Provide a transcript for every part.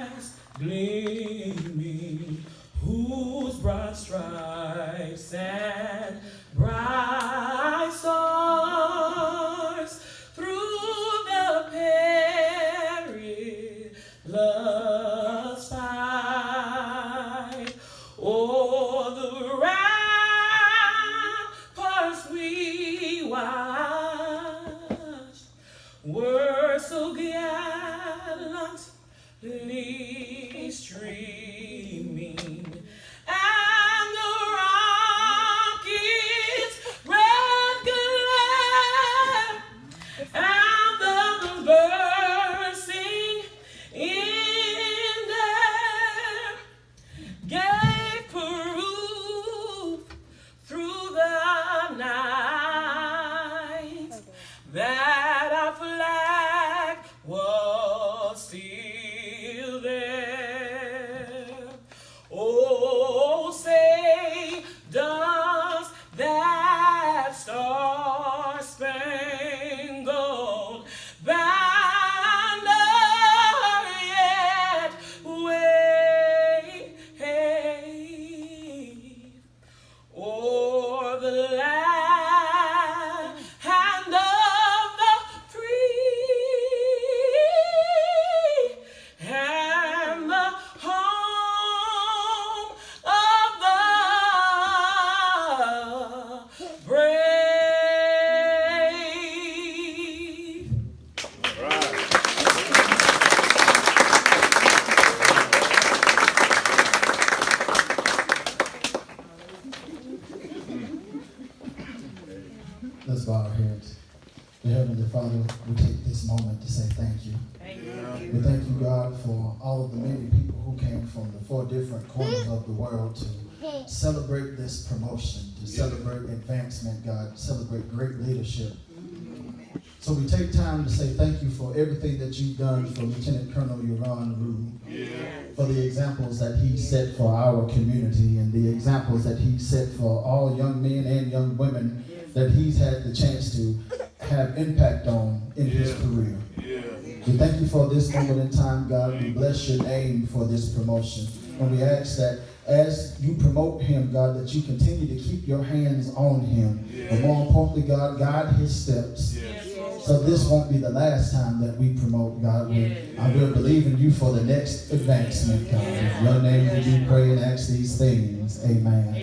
eyes gleaming, whose broad stripes and bright stars through the perilous fight, o'er the ramparts we watched, were so gallantly streaming, and the rocket's red glare and the birds sing in there gave proof through the night that our flag was still there. Oh, say does that star-spangled banner yet wave o'er the land of the free and the home of the brave. Let's bow our heads. Dear Heavenly Father, we take this moment to say thank you. We thank you, God, for all of the many people who came from the 4 different corners of the world to celebrate this promotion, to celebrate advancement, God, celebrate great leadership. So we take time to say thank you for everything that you've done for Lieutenant Colonel Col Roux, for the examples that he set for our community and the examples that he set for all young men and young women that he's had the chance to have impact on in his career. We thank you for this moment in time, God. We bless your name for this promotion. And we ask that as you promote him, God, that you continue to keep your hands on him. But more importantly, God, guide his steps. So this won't be the last time that we promote, God. I will believe in you for the next advancement, God. In your name we do pray and ask these things. Amen.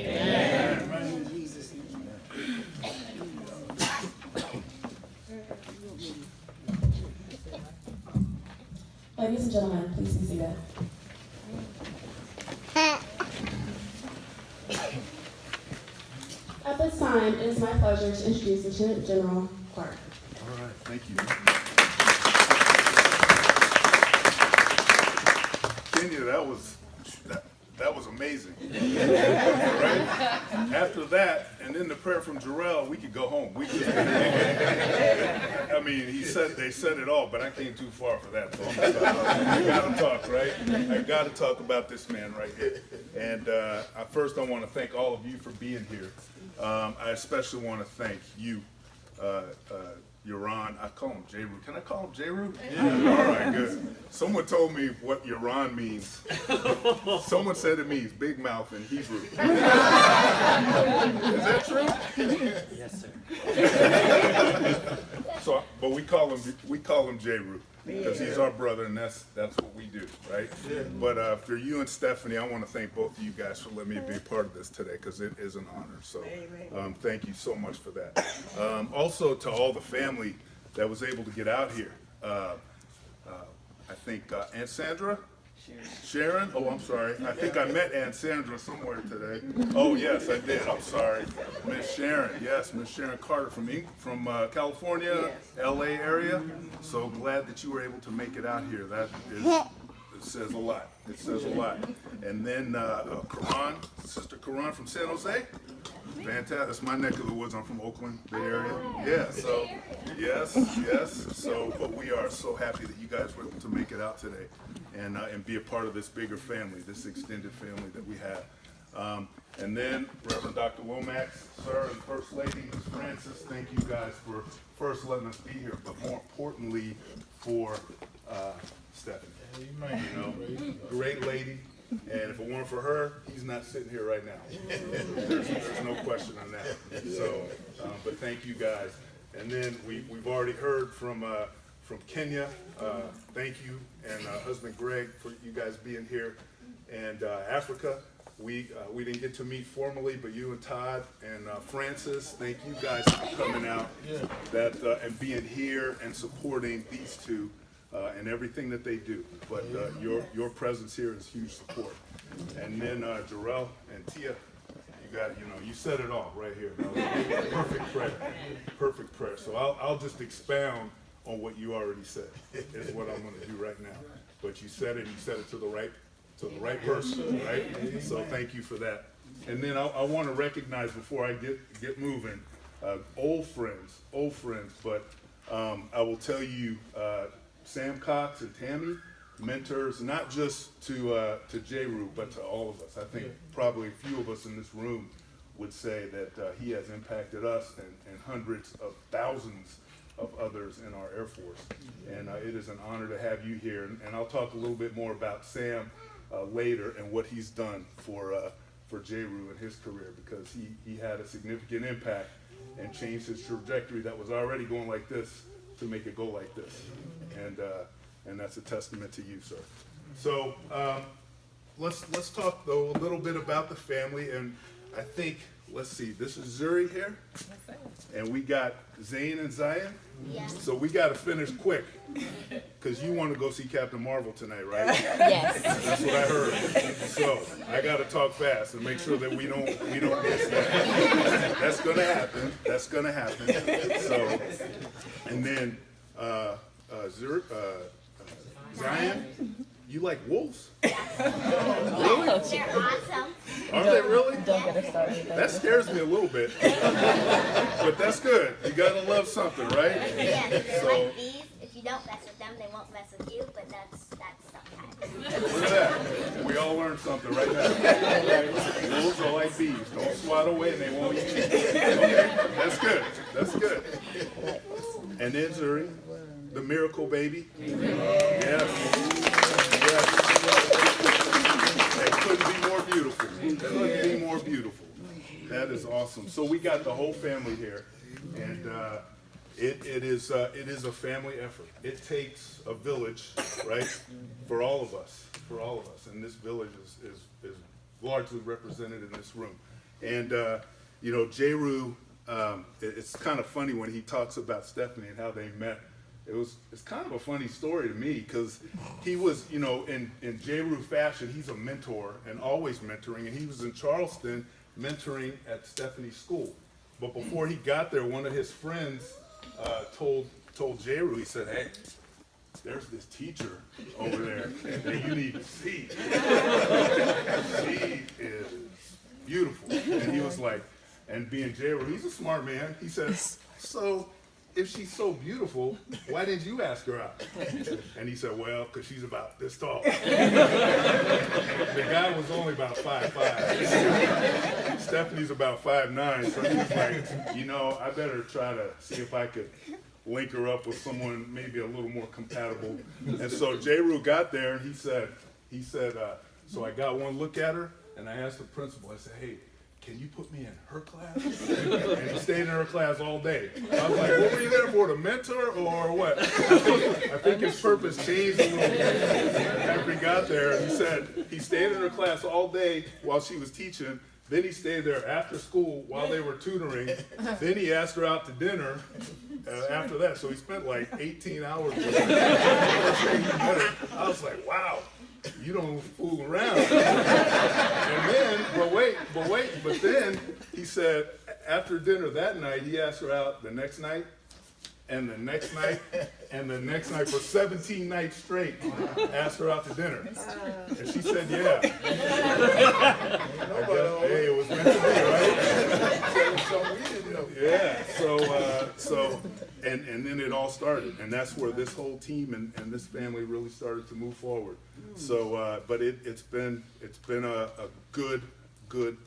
Ladies and gentlemen, please be seated. At this time, it is my pleasure to introduce Lieutenant General Clark. All right, thank you. Kenya, that was amazing. Right? After that, and then the prayer from Jarrell, we could go home. We could, I mean, they said it all, but I came too far for that. So I gotta talk, right? I gotta talk about this man right here. And first, I want to thank all of you for being here. I especially want to thank you, Yaron. I call him J. Roux. Can I call him J. Roux? Yeah. All right, good. Someone told me what Yaron means. Someone said it means big mouth in Hebrew. Is that true? Yes, sir. So, but we call him J. Roux because he's our brother, and that's what we do, right? Yeah. But for you and Stephanie, I want to thank both of you guys for letting me be a part of this today because it is an honor. So, thank you so much for that. Also, to all the family that was able to get out here, I think Aunt Sandra. Sharon? Oh, I'm sorry. I think I met Aunt Sandra somewhere today. Oh, yes, I did. I'm sorry. Miss Sharon. Yes, Miss Sharon Carter from California, LA area. So glad that you were able to make it out here. It says a lot. It says a lot. And then Karan, Sister Karan from San Jose. Fantastic. That's my neck of the woods. I'm from Oakland, Bay Area. Yeah, so, yes. So, but we are so happy that you guys were able to make it out today and be a part of this bigger family, this extended family that we have. And then Reverend Dr. Lomax, sir, and First Lady, Ms. Francis, thank you guys for first letting us be here, but more importantly for Stephanie. You know, great lady. And if it weren't for her, he's not sitting here right now. There's no question on that. So, but thank you guys. And then we've already heard from Kenya. Thank you, and husband Greg, for you guys being here. And Africa, we didn't get to meet formally, but you and Todd and Francis, thank you guys for coming out and being here and supporting these two. And everything that they do, but your presence here is huge support. And then Jarrell and Tia, you said it all right here. Perfect prayer. So I'll just expound on what you already said. Is what I'm going to do right now. But you said it to the right person, right? So thank you for that. And then I want to recognize before I get moving, old friends. But I will tell you. Sam Cox and Tammy, mentors, not just to J. Roux, but to all of us. I think probably a few of us in this room would say that he has impacted us and hundreds of thousands of others in our Air Force. And it is an honor to have you here. And I'll talk a little bit more about Sam later and what he's done for J. Roux in his career, because he had a significant impact and changed his trajectory that was already going like this to make it go like this. And that's a testament to you, sir. So let's talk though a little bit about the family. And I think, let's see, this is Zuri here, and we got Zane and Zion. Yeah. So we got to finish quick, because you want to go see Captain Marvel tonight, right? Yes. That's what I heard. So I got to talk fast and make sure that we don't miss that. That's gonna happen. So, and then Zion, you like wolves? They're awesome. Are they really? Don't get us started. That scares me a little bit. But that's good. You gotta love something, right? Yeah, they're So, like bees. If you don't mess with them, they won't mess with you, but that's sometimes. look at that. We all learned something right now. Wolves are like bees. Don't swat away and they won't eat you. Okay, that's good. That's good. And then Zuri, the miracle baby. Yes. It couldn't be more beautiful. Couldn't be more beautiful. That is awesome. So we got the whole family here, and it is a family effort. It takes a village, right, for all of us, and this village is largely represented in this room. And J. Roux, it's kind of funny when he talks about Stephanie and how they met. It's kind of a funny story to me, because he was, in J. Roux fashion, he's a mentor and always mentoring, and he was in Charleston mentoring at Stephanie's school. But before he got there, one of his friends told J. Roux, he said, "Hey, there's this teacher over there that you need to see. She is beautiful." And he was like, and being J. Roux, he's a smart man, he said, "So if she's so beautiful, why didn't you ask her out?" And he said, "Well, because she's about this tall." The guy was only about 5'5". Stephanie's about 5'9", so he was like, I better try to see if I could link her up with someone maybe a little more compatible. And so J. Roux got there, and he said, so I got one look at her, and I asked the principal, I said, "Hey, can you put me in her class?" And he stayed in her class all day. I was like, "What were you there for, to mentor or what?" I think his purpose changed a little bit after he got there. He said he stayed in her class all day while she was teaching. Then he stayed there after school while they were tutoring. Then he asked her out to dinner after that. So he spent like 18 hours with her. I was like, wow. You don't fool around. And then, but then he said after dinner that night, he asked her out the next night, and the next night, and the next night for 17 nights straight, asked her out to dinner. And she said, yeah. I guess, hey, it was meant to be, right? So we didn't know. Yeah, so and then it all started. And that's where this whole team and this family really started to move forward. So, but it's been a good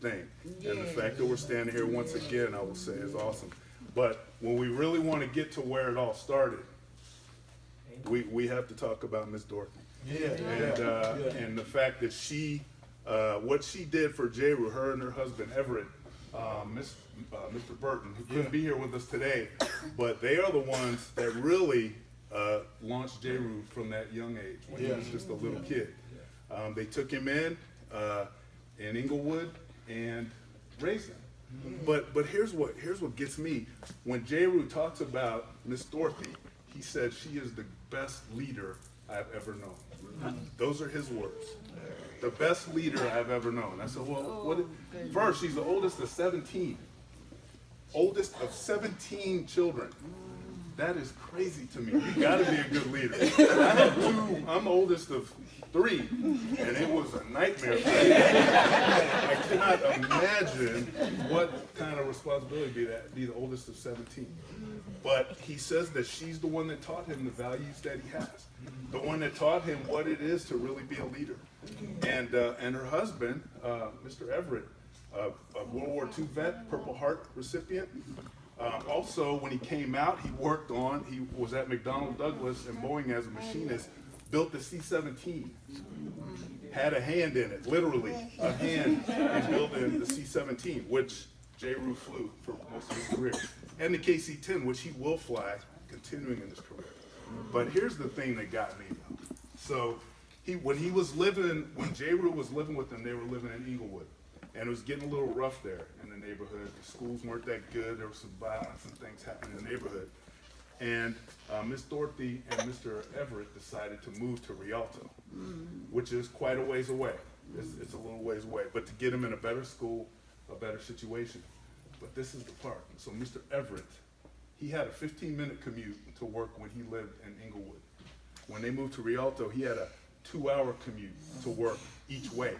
thing. And the fact that we're standing here once again, I will say, is awesome. But when we really want to get to where it all started, we have to talk about Miss Dorothy. And the fact that she, what she did for J. Roux, her and her husband Everett, Mr. Burton, who couldn't be here with us today, but they are the ones that really launched J. Roux from that young age when he was just a little kid. They took him in Inglewood and raised him. But here's what gets me. When J. Roux talks about Miss Dorothy, he said she is the best leader I've ever known. Those are his words. The best leader I've ever known. I said, well, first, she's the oldest of 17. Oldest of 17 children. That is crazy to me. You gotta be a good leader. I had two, I'm the oldest of 3, and it was a nightmare for me. I cannot imagine what kind of responsibility be the oldest of 17. But he says that she's the one that taught him the values that he has. The one that taught him what it is to really be a leader. And her husband, Mr. Everett, a World War II vet, Purple Heart recipient. Also, when he came out, he was at McDonnell Douglas and Boeing as a machinist, built the C-17. Had a hand in it, literally, a hand in building the C-17, which J. Roux flew for most of his career. And the KC-10, which he will fly, continuing in his career. But here's the thing that got me, though. So, when J. Roux was living with them, they were living in Inglewood. And it was getting a little rough there in the neighborhood. The schools weren't that good. There was some violence and things happening in the neighborhood. And Miss Dorothy and Mr. Everett decided to move to Rialto, which is quite a ways away. It's a little ways away, but to get him in a better school, a better situation. But this is the part. So Mr. Everett, he had a 15-minute commute to work when he lived in Inglewood. When they moved to Rialto, he had a 2-hour commute to work each way.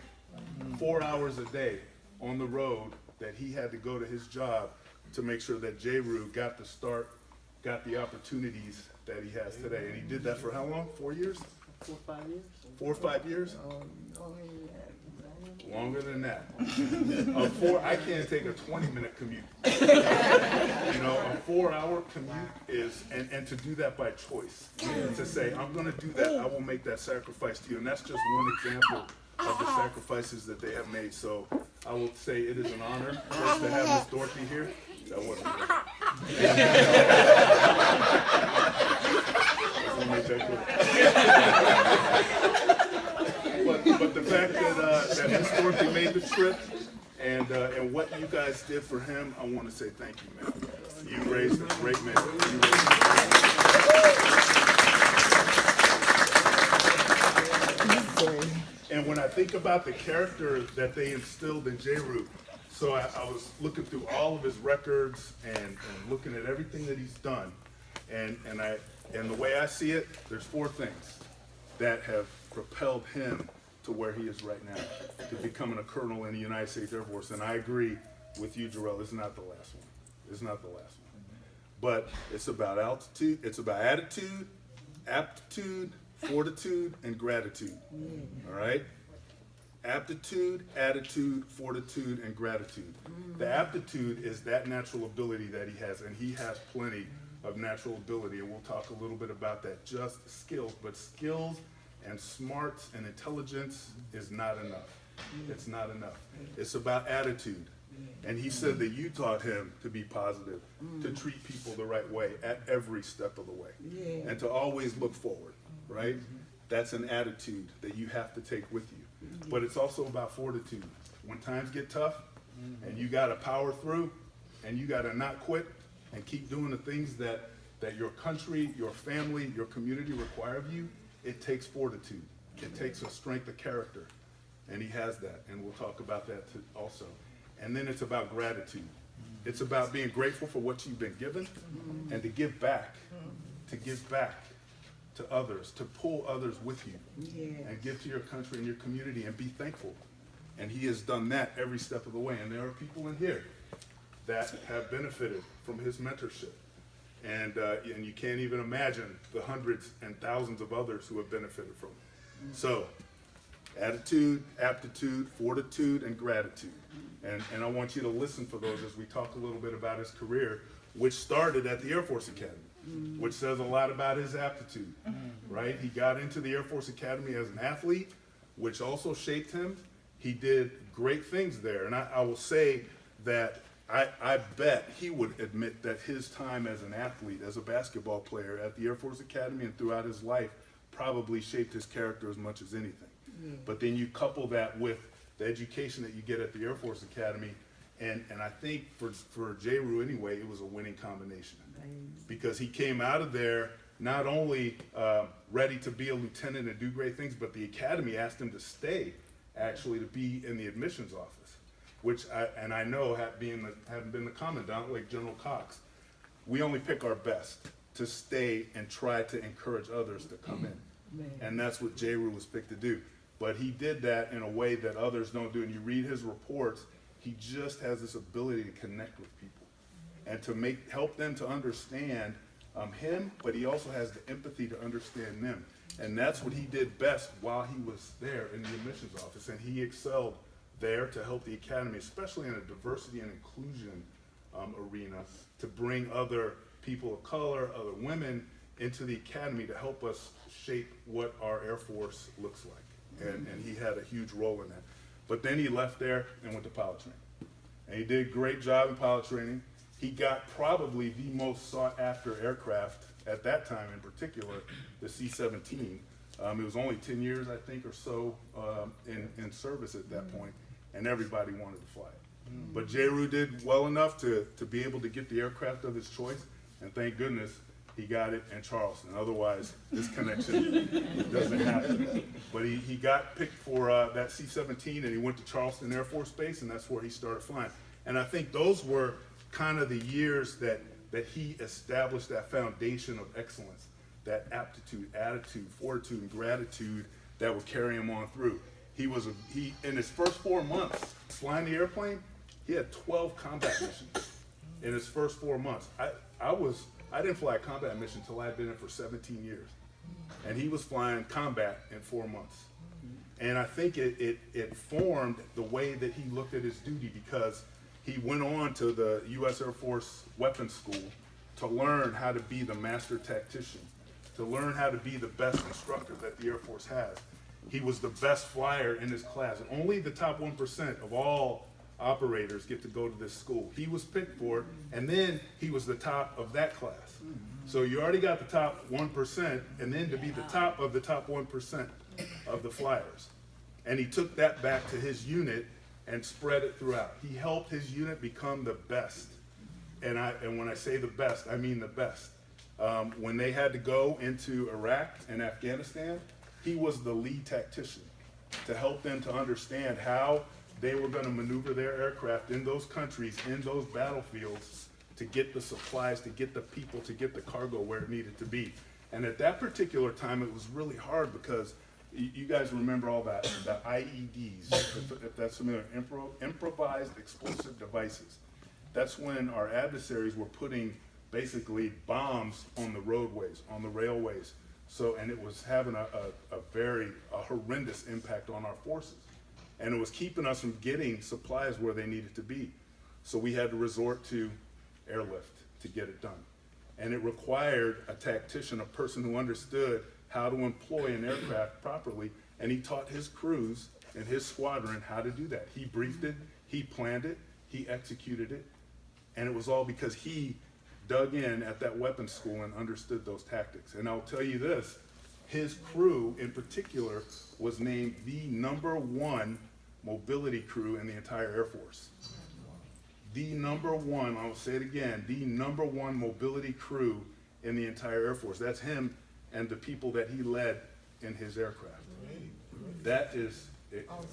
4 hours a day on the road that he had to go to his job to make sure that J. Roux got the opportunities that he has today. And he did that for how long? 4 years? 4 or 5 years. 4 or 5 years? Longer than that. I can't take a 20-minute commute. A 4-hour commute is, and to do that by choice. To say, I'm gonna do that, I will make that sacrifice to you. And that's just one example of the sacrifices that they have made. So I will say it is an honor for us to have Miss Dorothy here. That wasn't good. But the fact that Miss Dorothy made the trip and what you guys did for him, I want to say thank you, man. You raised a great man. And when I think about the character that they instilled in J. Roux, so I was looking through all of his records and looking at everything that he's done, and the way I see it, there's 4 things that have propelled him to where he is right now, to becoming a colonel in the United States Air Force. And I agree with you, Jarrell, it's not the last one. It's not the last one. But it's about altitude, it's about attitude, aptitude, fortitude, and gratitude. All right? Aptitude, attitude, fortitude, and gratitude. The aptitude is that natural ability that he has, and he has plenty of natural ability, and we'll talk a little bit about that. Just skills, but skills and smarts and intelligence is not enough. It's not enough. It's about attitude. And he said that you taught him to be positive, to treat people the right way at every step of the way, and to always look forward, right? That's an attitude that you have to take with you. But it's also about fortitude. When times get tough and you got to power through and you got to not quit and keep doing the things that your country, your family, your community require of you, it takes fortitude. It takes a strength of character. And he has that. And we'll talk about that also. And then it's about gratitude. It's about being grateful for what you've been given and to give back to others, to pull others with you and give to your country and your community and be thankful. And he has done that every step of the way. And there are people in here that have benefited from his mentorship. And you can't even imagine the hundreds and thousands of others who have benefited from it. So, attitude, aptitude, fortitude, and gratitude. And I want you to listen for those as we talk a little bit about his career, which started at the Air Force Academy. which says a lot about his aptitude, right? He got into the Air Force Academy as an athlete, which also shaped him. He did great things there. And I will say that I bet he would admit that his time as an athlete, as a basketball player at the Air Force Academy and throughout his life probably shaped his character as much as anything. But then you couple that with the education that you get at the Air Force Academy, and I think for J. Roux anyway, it was a winning combination. Because he came out of there not only ready to be a lieutenant and do great things, but the academy asked him to stay, actually, to be in the admissions office, which I know, having been the commandant, like General Cox, we only pick our best to stay and try to encourage others to come in. And that's what J. Roux was picked to do. But he did that in a way that others don't do. And you read his reports, he just has this ability to connect with people and to help them to understand him, but he also has the empathy to understand them. And that's what he did best while he was there in the admissions office. And he excelled there to help the academy, especially in a diversity and inclusion arena, to bring other people of color, other women into the academy to help us shape what our Air Force looks like. And he had a huge role in that. But then he left there and went to pilot training. And he did a great job in pilot training. He got probably the most sought after aircraft at that time in particular, the C-17. It was only 10 years, I think, or so in service at that point, and everybody wanted to fly it. But J. Roux did well enough to be able to get the aircraft of his choice, and thank goodness he got it in Charleston. Otherwise, this connection doesn't happen. But he got picked for that C-17, and he went to Charleston Air Force Base, and that's where he started flying. And I think those were kind of the years that he established that foundation of excellence, that aptitude, attitude, fortitude, and gratitude that would carry him on through. He in his first 4 months flying the airplane, he had 12 combat missions in his first 4 months. I didn't fly a combat mission until I had been in for 17 years. And he was flying combat in 4 months. And I think it formed the way that he looked at his duty, because he went on to the U.S. Air Force Weapons School to learn how to be the master tactician, to learn how to be the best instructor that the Air Force has. He was the best flyer in his class. And only the top 1% of all operators get to go to this school. He was picked for it, and then he was the top of that class. So you already got the top 1%, and then to be the top of the top 1% of the flyers. And he took that back to his unit and spread it throughout. He helped his unit become the best. And when I say the best, I mean the best. When they had to go into Iraq and Afghanistan, he was the lead tactician to help them to understand how they were going to maneuver their aircraft in those countries, in those battlefields, to get the supplies, to get the people, to get the cargo where it needed to be. And at that particular time, it was really hard because you guys remember all that, the IEDs, if that's familiar, improvised explosive devices. That's when our adversaries were putting basically bombs on the roadways, on the railways. So, and it was having a horrendous impact on our forces. And it was keeping us from getting supplies where they needed to be. So we had to resort to airlift to get it done. And it required a tactician, a person who understood how to employ an aircraft properly, and he taught his crews and his squadron how to do that. He briefed it, he planned it, he executed it, and it was all because he dug in at that weapons school and understood those tactics. And I'll tell you this, his crew in particular was named the #1 mobility crew in the entire Air Force. The #1, I'll say it again, the #1 mobility crew in the entire Air Force. That's him and the people that he led in his aircraft. That is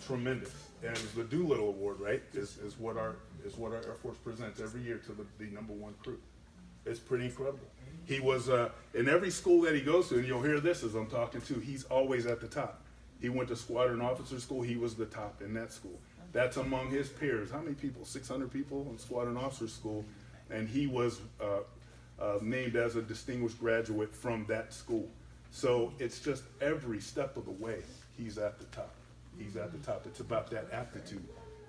tremendous. And the Doolittle Award, right, is what our Air Force presents every year to the #1 crew. It's pretty incredible. He was, in every school that he goes to, and you'll hear this as I'm talking to, he's always at the top. He went to squadron officer school, he was the top in that school. That's among his peers. How many people? 600 people in squadron officer school, and he was named as a distinguished graduate from that school. So it's just every step of the way, he's at the top. He's at the top. It's about that aptitude,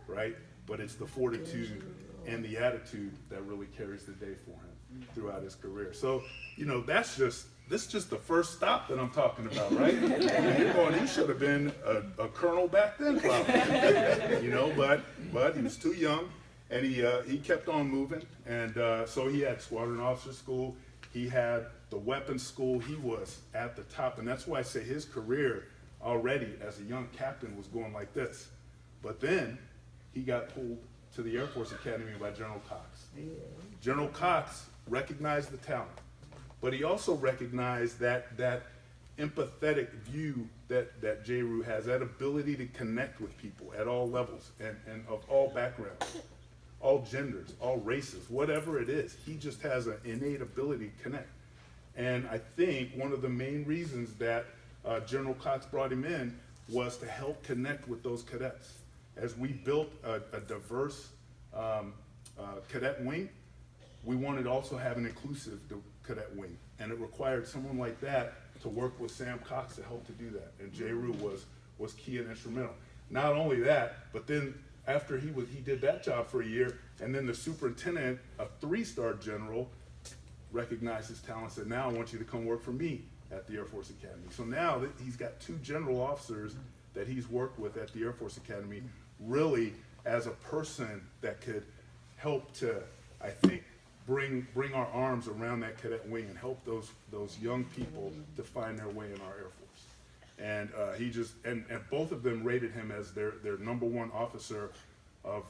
right? But it's the fortitude and the attitude that really carries the day for him. throughout his career. So, you know, this is just the first stop that I'm talking about, right? And you're going, he should have been a colonel back then, probably. You know, but he was too young, and he kept on moving. And so he had squadron officer school. He had the weapons school. He was at the top, and that's why I say his career already as a young captain was going like this. But then he got pulled to the Air Force Academy by General Cox. General Cox recognized the talent, but he also recognized that empathetic view that J. Roux has, that ability to connect with people at all levels and of all backgrounds, all genders, all races, whatever it is. He just has an innate ability to connect. And I think one of the main reasons that General Cox brought him in was to help connect with those cadets. As we built a diverse cadet wing, we wanted to also have an inclusive cadet wing. And it required someone like that to work with Sam Cox to help to do that. And J. Roux was key and instrumental. Not only that, but then after he did that job for a year, and then the superintendent, a 3-star general, recognized his talent and said, now I want you to come work for me at the Air Force Academy. So now that he's got 2 general officers that he's worked with at the Air Force Academy, really as a person that could help to, I think, bring our arms around that cadet wing and help those young people to find their way in our Air Force. And he just, and both of them rated him as their #1 officer of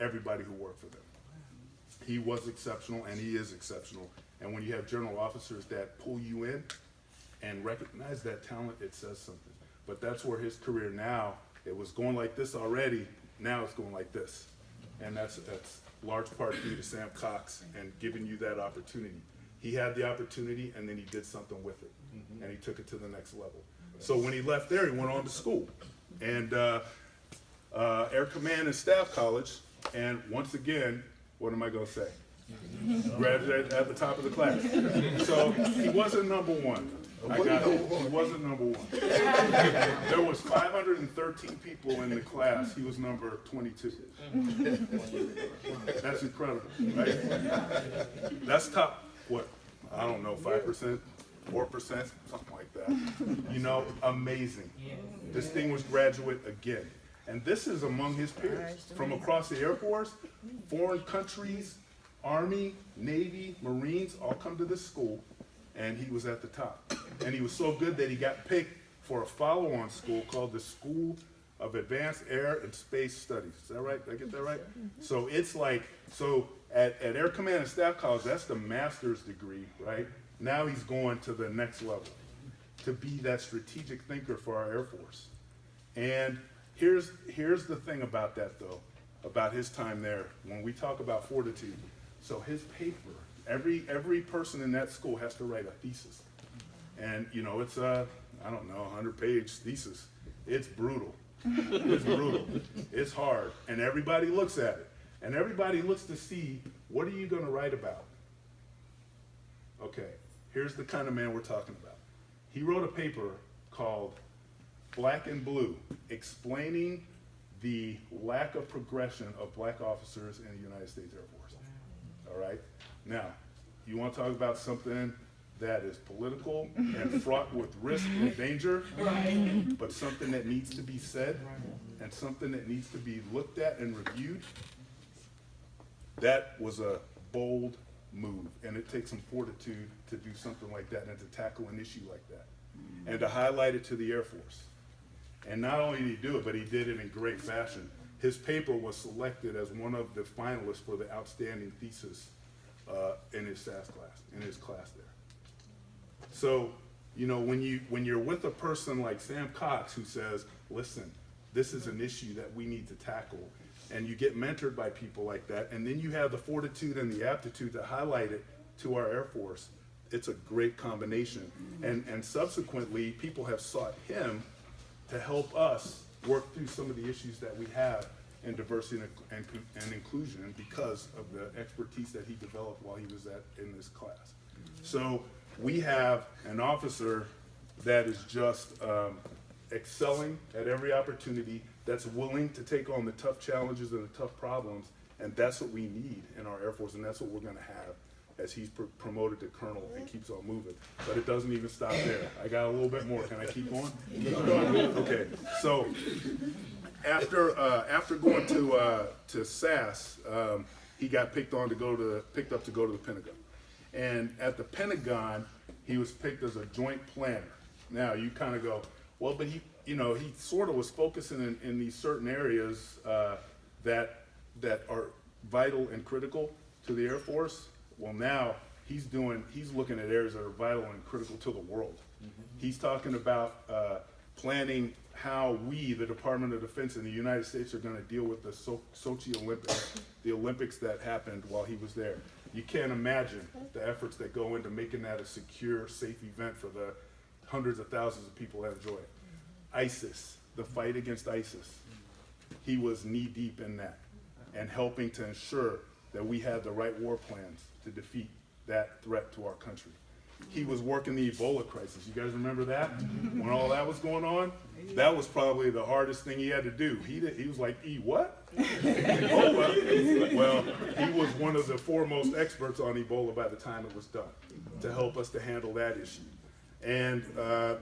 everybody who worked for them. He was exceptional, and he is exceptional. And when you have general officers that pull you in and recognize that talent, it says something. But that's where his career now, it was going like this already, now it's going like this. And that's large part due to Sam Cox and giving you that opportunity. He had the opportunity, and then he did something with it, and he took it to the next level. So when he left there, he went on to school, and Air Command and Staff College, and once again, what am I going to say? Graduated at the top of the class. So he wasn't #1. I got it. He wasn't #1. There was 513 people in the class. He was number 22. That's incredible, right? That's top, what, I don't know, 5%, 4%, something like that. You know, amazing. Distinguished graduate again. And this is among his peers from across the Air Force, foreign countries, Army, Navy, Marines, all come to this school, and he was at the top. And he was so good that he got picked for a follow-on school called the School of Advanced Air and Space Studies. Is that right? Did I get that right? So it's like, so at Air Command and Staff College, that's the master's degree, right? Now he's going to the next level to be that strategic thinker for our Air Force. And here's the thing about that, though, about his time there. When we talk about fortitude, so his paper, every person in that school has to write a thesis. And, you know, it's a, I don't know, 100-page thesis. It's brutal. It's brutal. It's hard. And everybody looks at it. And everybody looks to see, what are you going to write about? Okay, here's the kind of man we're talking about. He wrote a paper called Black and Blue, explaining the lack of progression of black officers in the United States Air Force. All right? Now, you want to talk about something that is political and fraught with risk and danger, but something that needs to be said and something that needs to be looked at and reviewed? That was a bold move, and it takes some fortitude to do something like that and to tackle an issue like that and to highlight it to the Air Force. And not only did he do it, but he did it in great fashion. His paper was selected as one of the finalists for the outstanding thesis in his SAS class, in his class there. So, you know, when you're with a person like Sam Cox who says, listen, this is an issue that we need to tackle, and you get mentored by people like that, and then you have the fortitude and the aptitude to highlight it to our Air Force, it's a great combination. And subsequently, people have sought him to help us work through some of the issues that we have in diversity and inclusion because of the expertise that he developed while he was in this class. So we have an officer that is just excelling at every opportunity, that's willing to take on the tough challenges and the tough problems, and that's what we need in our Air Force, and that's what we're going to have as he's promoted to colonel and keeps on moving. But it doesn't even stop there. I got a little bit more. Can I keep going? Okay. So after going to SAS, he got picked up to go to the Pentagon. And at the Pentagon, he was picked as a joint planner. Now you kind of go, well, but he sort of was focusing in these certain areas that are vital and critical to the Air Force. Well, now he's looking at areas that are vital and critical to the world. He's talking about planning how we, the Department of Defense in the United States, are going to deal with the Sochi Olympics, the Olympics that happened while he was there. You can't imagine the efforts that go into making that a secure, safe event for the hundreds of thousands of people that enjoy it. ISIS, the fight against ISIS. He was knee deep in that and helping to ensure that we had the right war plans to defeat that threat to our country. He was working the Ebola crisis. You guys remember that? When all that was going on? That was probably the hardest thing he had to do. He was like, what? Ebola? Well, he was one of the foremost experts on Ebola by the time it was done to help us to handle that issue. And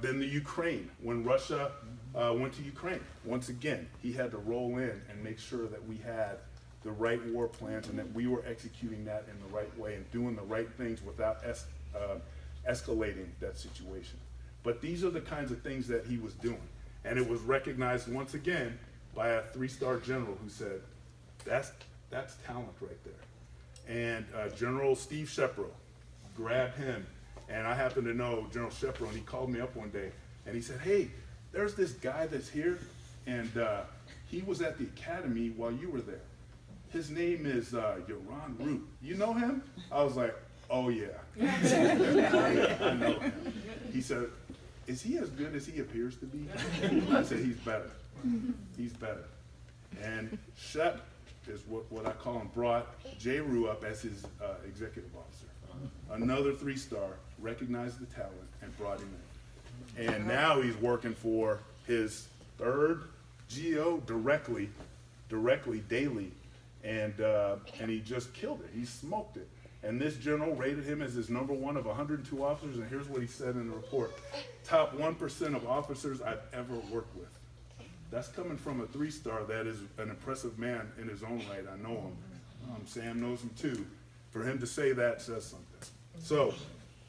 then the Ukraine, when Russia went to Ukraine, once again, he had to roll in and make sure that we had the right war plans and that we were executing that in the right way and doing the right things without escalating that situation. But these are the kinds of things that he was doing. And it was recognized once again by a 3-star general who said, that's talent right there. And General Steve Shepro grabbed him. And I happen to know General Shepro, and he called me up one day and he said, hey, there's this guy that's here, and he was at the academy while you were there. His name is Col Roux. You know him? I was like, oh yeah. I know him. He said, is he as good as he appears to be? I said, he's better. He's better. And Shep is what I call him, brought J. Roux up as his executive officer. Another 3-star, recognized the talent and brought him in. And now he's working for his 3rd GO directly daily. And he just killed it. He smoked it. And this general rated him as his #1 of 102 officers. And here's what he said in the report. Top 1% of officers I've ever worked with. That's coming from a 3-star that is an impressive man in his own right. I know him. Sam knows him too. For him to say that says something. So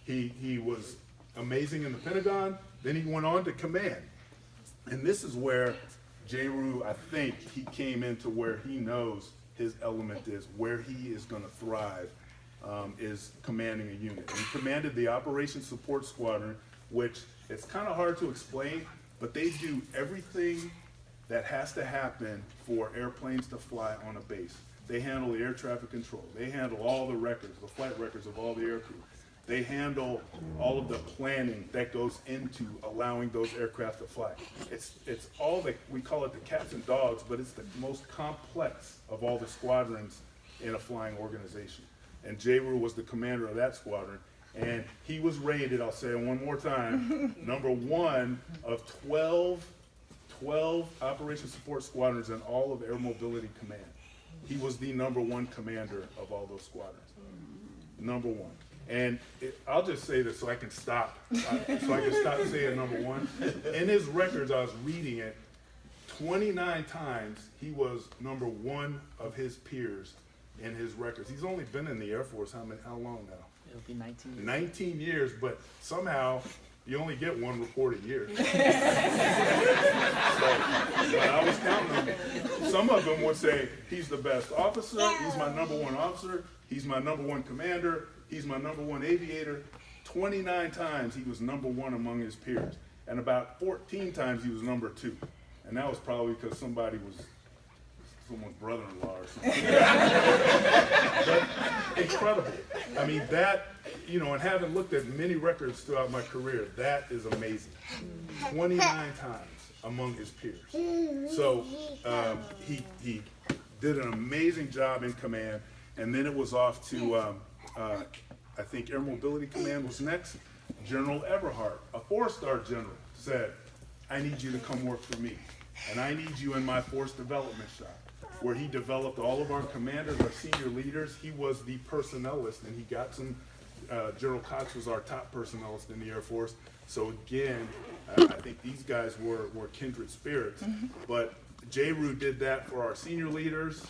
he was amazing in the Pentagon. Then he went on to command. And this is where J. Roux, I think, he came into where he knows his element is, where he is going to thrive, is commanding a unit. He commanded the Operations Support Squadron, which it's kind of hard to explain, but they do everything that has to happen for airplanes to fly on a base. They handle the air traffic control. They handle all the records, the flight records of all the aircrew. They handle all of the planning that goes into allowing those aircraft to fly. It's all that, we call it the cats and dogs, but it's the most complex of all the squadrons in a flying organization. And J. Roux was the commander of that squadron. And he was rated, I'll say it one more time, #1 of 12 Operation Support Squadrons in all of Air Mobility Command. He was the #1 commander of all those squadrons. #1. And I'll just say this so I can stop. Saying #1. In his records, I was reading it, 29 times he was #1 of his peers in his records. He's only been in the Air Force how long now? It'll be 19 years. 19 years, but somehow you only get 1 report a year. But I was counting them. Some of them would say, he's the best officer, he's my #1 officer, he's my #1 commander, he's my #1 aviator. 29 times he was #1 among his peers. And about 14 times he was #2. And that was probably because somebody was someone's brother-in-law or something. But incredible. I mean, that, and having looked at many records throughout my career, that is amazing. 29 times among his peers. So he did an amazing job in command, and then it was off to, I think Air Mobility Command was next. General Everhart, a 4-star general, said, I need you to come work for me, and I need you in my force development shop. where he developed all of our commanders, our senior leaders. He was the personnelist, and he got some, General Cox was our top personnelist in the Air Force. So again, I think these guys were kindred spirits. But J. Roux did that for our senior leaders,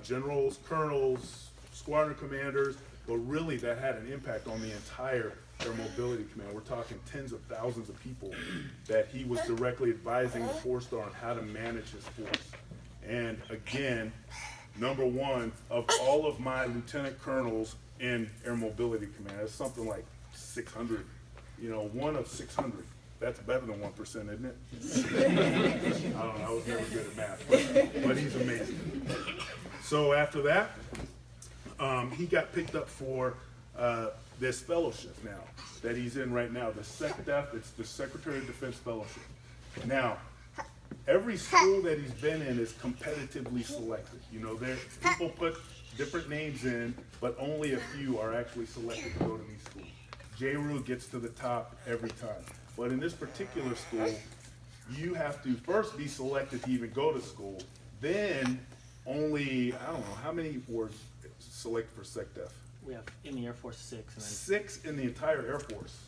generals, colonels, squadron commanders, but really that had an impact on the entire Air Mobility Command. We're talking tens of thousands of people that he was directly advising the 4-star on how to manage his force. And again, number one of all of my lieutenant colonels in Air Mobility Command, that's something like 600, one of 600. That's better than 1%, isn't it? I don't know, I was never good at math, but he's amazing. So after that, he got picked up for this fellowship now that he's in right now, the SecDef. It's the Secretary of Defense Fellowship. Now, every school that he's been in is competitively selected. People put different names in, but only a few are actually selected to go to these schools. J. Roux gets to the top every time. But in this particular school, you have to first be selected to even go to school. Then only, I don't know, how many were selected for SecDef? We have in the Air Force 6. And then 6 in the entire Air Force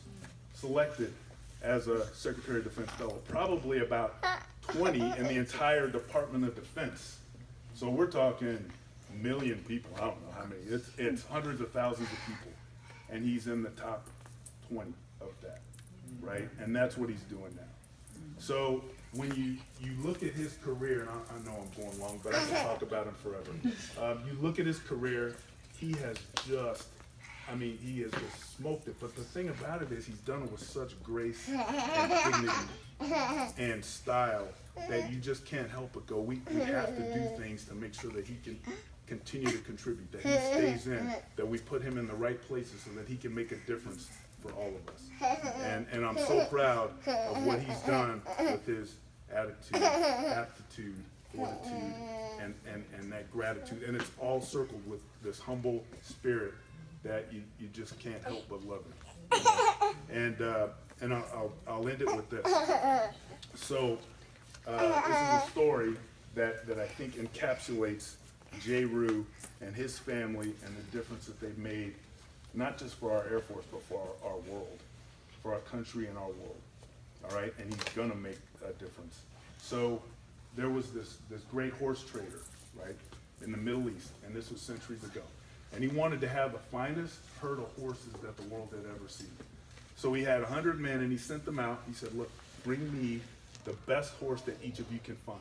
selected as a Secretary of Defense fellow. Probably about 20 in the entire Department of Defense. So we're talking a million people. I don't know how many. It's hundreds of thousands of people. And he's in the top 20 of that, right? And that's what he's doing now. So when you look at his career, and I know I'm going long, but I can talk about him forever. You look at his career, he has just smoked it. But the thing about it is he's done it with such grace and dignity and style that you just can't help but go, we have to do things to make sure that he can continue to contribute, that he stays in, that we put him in the right places so that he can make a difference for all of us. And I'm so proud of what he's done with his attitude, aptitude, fortitude, and that gratitude. And it's all circled with this humble spirit that you just can't help but love him. And I'll end it with this. So this is a story that I think encapsulates J. Roux and his family and the difference that they've made, not just for our Air Force, but for our world, for our country and our world. All right, and he's gonna make a difference. So there was this great horse trader, right, in the Middle East, and this was centuries ago. And he wanted to have the finest herd of horses that the world had ever seen. So he had 100 men, and he sent them out. He said, look, bring me the best horse that each of you can find.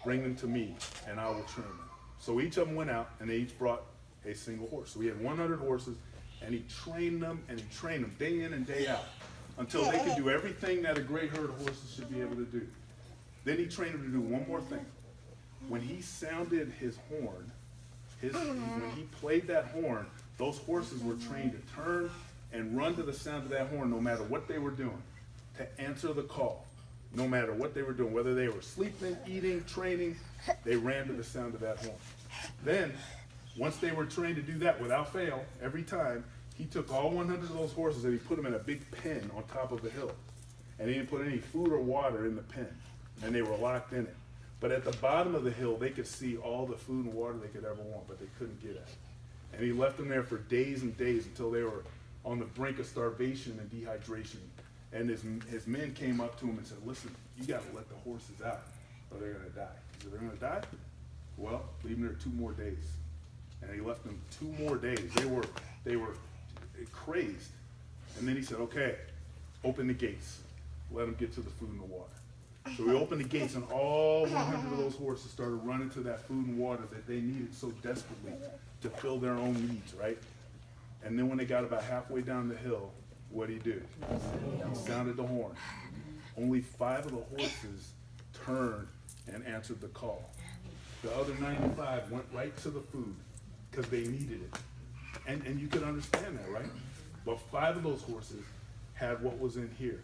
Bring them to me, and I will train them. So each of them went out, and they each brought a single horse. So he had 100 horses, and he trained them day in and day out until they could do everything that a great herd of horses should be able to do. Then he trained them to do one more thing. When he sounded his horn, when he played that horn, those horses were trained to turn and run to the sound of that horn no matter what they were doing, to answer the call. No matter what they were doing, whether they were sleeping, eating, training, they ran to the sound of that horn. Then, once they were trained to do that without fail, every time, he took all 100 of those horses and he put them in a big pen on top of the hill. And he didn't put any food or water in the pen, and they were locked in it. But at the bottom of the hill, they could see all the food and water they could ever want, but they couldn't get at it. And he left them there for days and days until they were on the brink of starvation and dehydration. And his men came up to him and said, listen, you got to let the horses out or they're going to die. He said, they're going to die? Well, leave them there 2 more days. And he left them 2 more days. They were crazed. And then he said, okay, open the gates. Let them get to the food and the water. So he opened the gates, and all 100 of those horses started running to that food and water that they needed so desperately to fill their own needs, right? And then when they got about halfway down the hill, what did he do? He sounded the horn. Only 5 of the horses turned and answered the call. The other 95 went right to the food because they needed it. And you can understand that, right? But 5 of those horses had what was in here,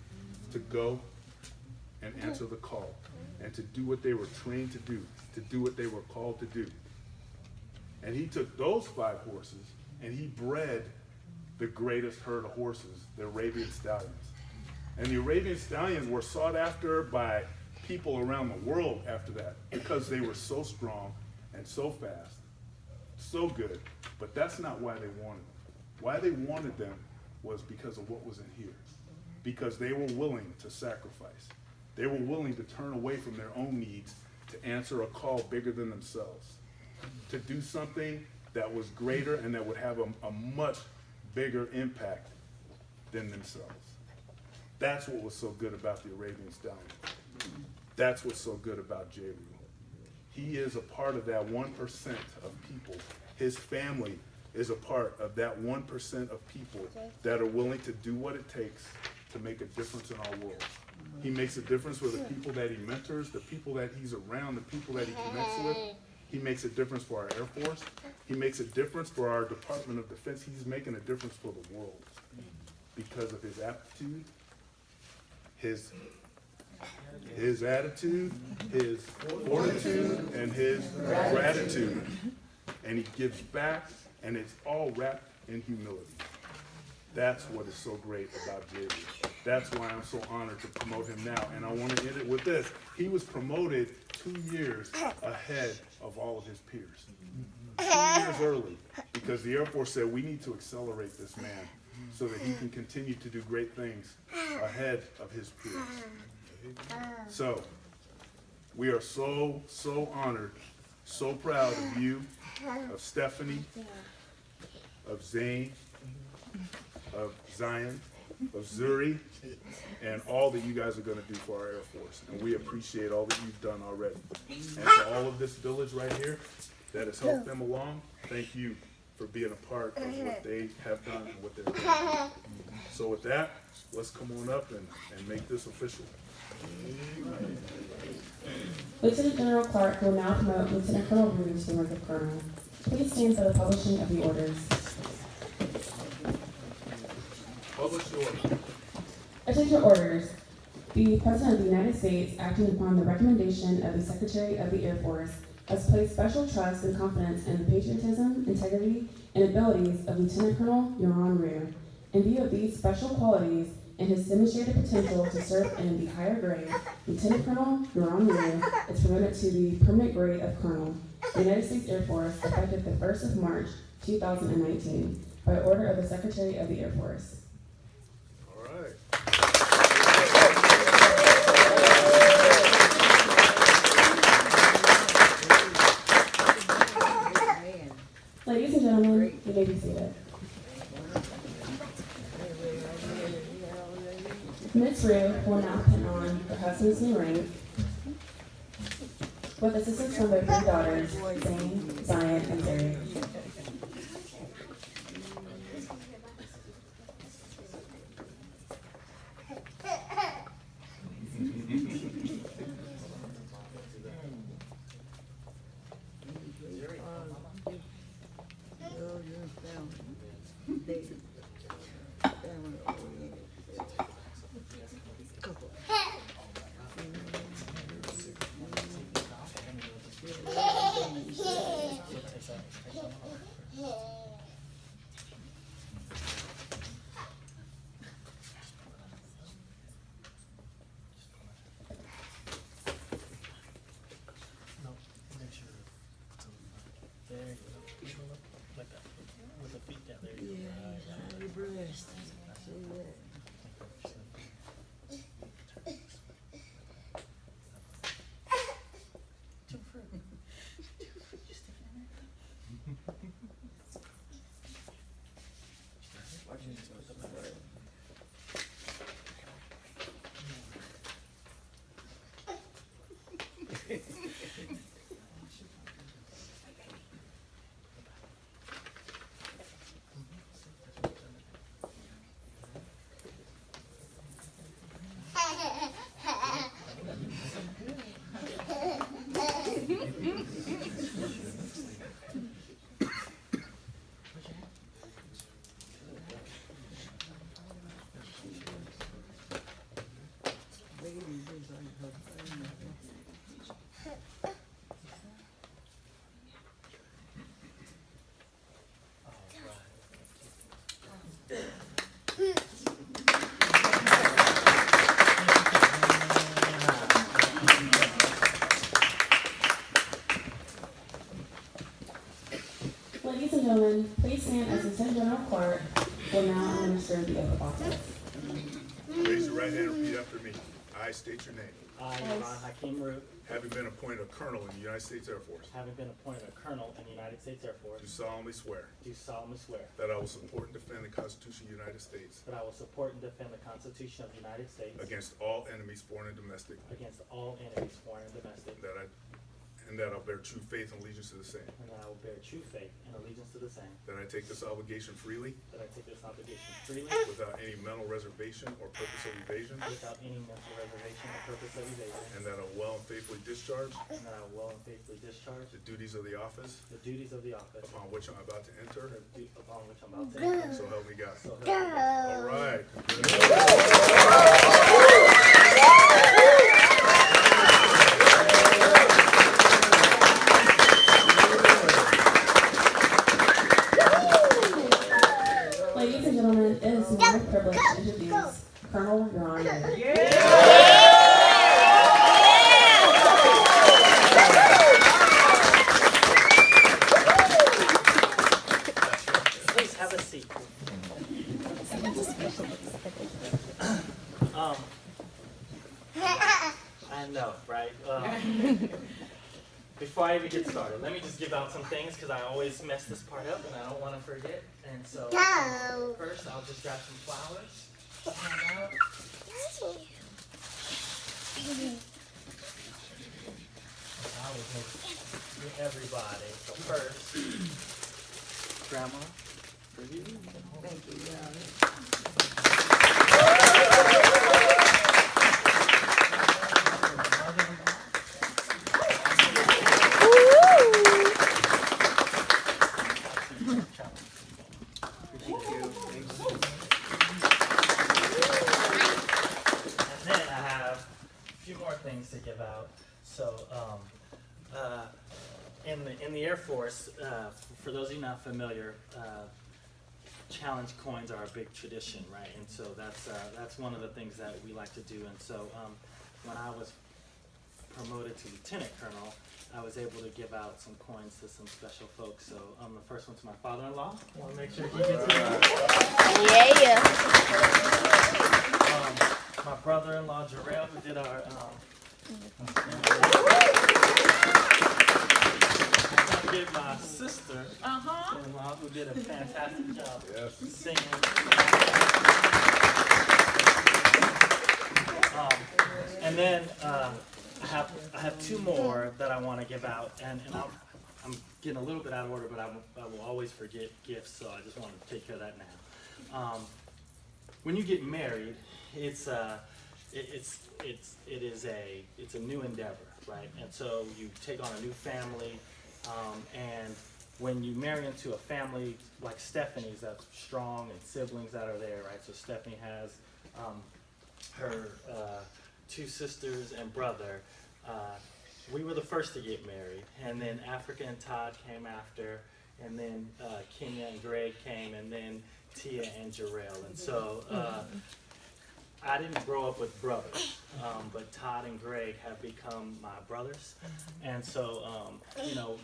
to go and answer the call, and to do what they were trained to do what they were called to do. And he took those 5 horses and he bred the greatest herd of horses, the Arabian Stallions. And the Arabian Stallions were sought after by people around the world after that because they were so strong and so fast, so good, but that's not why they wanted them. Why they wanted them was because of what was in here. Because they were willing to sacrifice. They were willing to turn away from their own needs to answer a call bigger than themselves, to do something that was greater and that would have a much bigger impact than themselves. That's what was so good about the Arabian Stallion. That's what's so good about J. Roux. He is a part of that 1% of people. His family is a part of that 1% of people that are willing to do what it takes to make a difference in our world. He makes a difference for the people that he mentors, the people that he's around, the people that he connects with. He makes a difference for our Air Force. He makes a difference for our Department of Defense. He's making a difference for the world because of his aptitude, his attitude, his fortitude, and his gratitude. And he gives back, and it's all wrapped in humility. That's what is so great about J. Roux. That's why I'm so honored to promote him now. And I want to end it with this. He was promoted 2 years ahead of all of his peers. 2 years early, because the Air Force said we need to accelerate this man so that he can continue to do great things ahead of his peers. So, we are so, so honored, so proud of you, of Stephanie, of Zane, of Zion, of Zuri, and all that you guys are going to do for our Air Force. And we appreciate all that you've done already. And to all of this village right here that has helped them along, thank you for being a part of what they have done and what they're going to do. So with that, let's come on up and make this official. Lieutenant General Clark will now promote Lieutenant Colonel Roux to the rank of Colonel. Please stand for the publishing of the orders. Publish the order. Attention orders. The President of the United States, acting upon the recommendation of the Secretary of the Air Force, has placed special trust and confidence in the patriotism, integrity, and abilities of Lieutenant Colonel Yoran Roux. In view of these special qualities and his demonstrated potential to serve in the higher grade, Lieutenant Colonel Yoran Roux is promoted to the permanent grade of Colonel, United States Air Force, effective the 1st of March, 2019, by order of the Secretary of the Air Force. All right. Ladies and gentlemen, you may be seated. Ms. Roux will now pin on her husband's new ring with assistance from their 3 daughters, Zane, Zion, and Zuri. No, make sure. There you go. Like that. With the feet down there. You go. Right, right. gentlemen, please stand as the Lieutenant General Clerk will now administer the oath of office. Raise your right hand and repeat after me. I state your name. I, Ron Hakeem Root, Having been appointed a colonel in the United States Air Force, having been appointed a colonel in the United States Air Force, do solemnly swear do solemnly swear that I will support and defend the Constitution of the United States that I will support and defend the Constitution of the United States against all enemies, foreign and domestic, against all enemies, foreign and domestic, and that I'll bear true faith and allegiance to the same, and that I will bear true faith and allegiance to the same, that I take this obligation freely that I take this obligation freely without any mental reservation or purpose of evasion, without any mental reservation or purpose of evasion, and that I will well and faithfully discharge and that I will well and faithfully discharge the duties of the office the duties of the office upon which I'm about to enter. upon which I'm about to enter. So help me God. So help me God. All right. Ladies and gentlemen, it is my privilege to introduce Colonel Ron. Please have a seat. I know, right? Before I even get started, let me just give out some things because I always mess this part up and I don't want to forget. And so, first, I'll just grab some flowers. Hand out. I will give everybody. So first, Grandma, for you. Thank you, things to give out. So, in the Air Force, for those of you not familiar, challenge coins are a big tradition, right? And so that's one of the things that we like to do. And so, when I was promoted to lieutenant colonel, I was able to give out some coins to some special folks. So, the first one to my father-in-law. I want to make sure he gets it. Yeah. My brother-in-law Jarrell, who did our I give my sister-in-law, who did a fantastic job singing. And then I have two more that I want to give out, and I'm getting a little bit out of order, but I will always forget gifts, so I just want to take care of that now. When you get married, it's a new endeavor, right? And so you take on a new family, and when you marry into a family like Stephanie's that's strong and siblings that are there, right? So Stephanie has her two sisters and brother. We were the first to get married, and then Africa and Todd came after, and then Kenya and Greg came, and then Tia and Jarrell. And so I didn't grow up with brothers, but Todd and Greg have become my brothers. And so,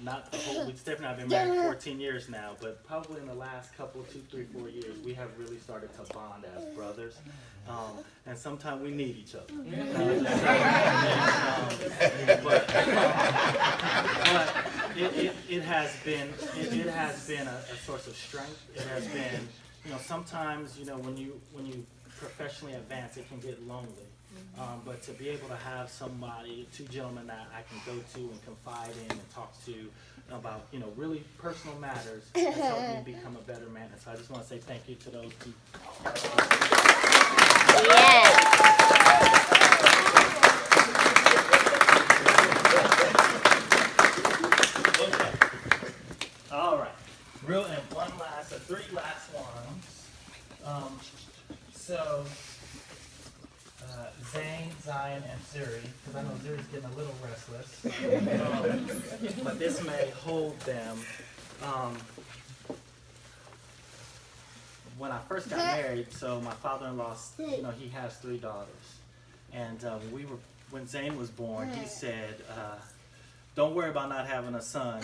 not the whole, Stephanie and I have been married 14 years now, but probably in the last couple, 2, 3, 4 years, we have really started to bond as brothers. And sometimes we need each other. But it has been a source of strength. It has been, sometimes, when you professionally advance, it can get lonely. But to be able to have somebody, two gentlemen that I can go to and confide in and talk to about, really personal matters has helped me become a better man. And so I just want to say thank you to those two. Yes. Okay. All right. Three last ones. Zane, Zion, and Zuri, because I know Zuri's getting a little restless, but this may hold them. When I first got married, so my father-in-law, he has 3 daughters, and when Zane was born, he said, "Don't worry about not having a son.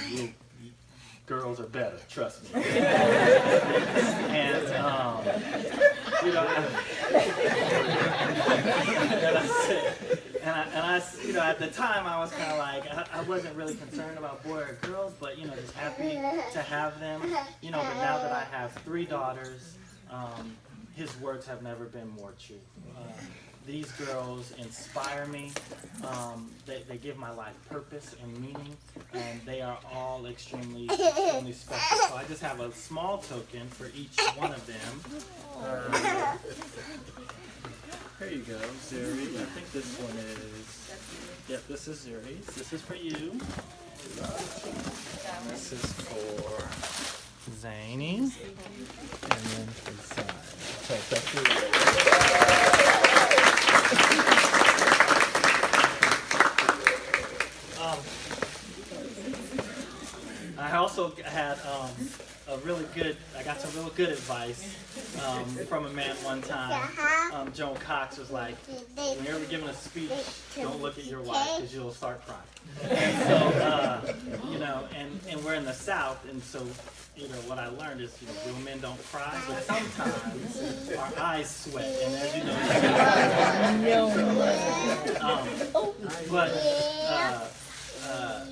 girls are better, trust me. And, you know, you know, at the time I was kind of like, I wasn't really concerned about boy or girls, but, you know, just happy to have them, you know, but now that I have 3 daughters, his words have never been more true. These girls inspire me. They give my life purpose and meaning, and they are all extremely special. So I just have a small token for each one of them. Here you go, Zuri. I think this one is. Yep, this is Zuri's. This is for you. And this is for Zany. And then for Zion. So thank you. I also had I got some real good advice from a man one time. Joan Cox was like, when you're ever giving a speech, don't look at your wife because you'll start crying. And so, you know, and we're in the South, and so, you know, what I learned is, you know, real men don't cry, but sometimes our eyes sweat, and as you know,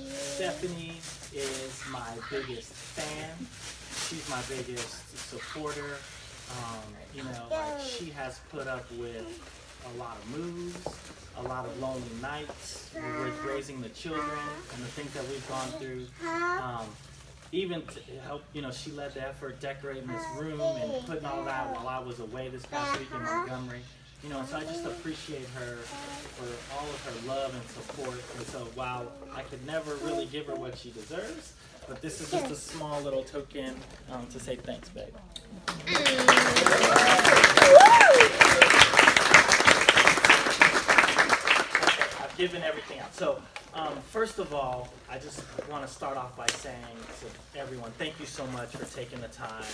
Stephanie is my biggest fan. She's my biggest supporter. You know, like, she has put up with a lot of moves, a lot of lonely nights with raising the children and the things that we've gone through. Even to help, you know, she led the effort decorating this room and putting all that while I was away this past week in Montgomery. You know, and so I just appreciate her for all of her love and support. And so while I could never really give her what she deserves, but this is just a small little token to say thanks, babe. I've given everything out. So first of all, I just want to start off by saying to everyone, thank you so much for taking the time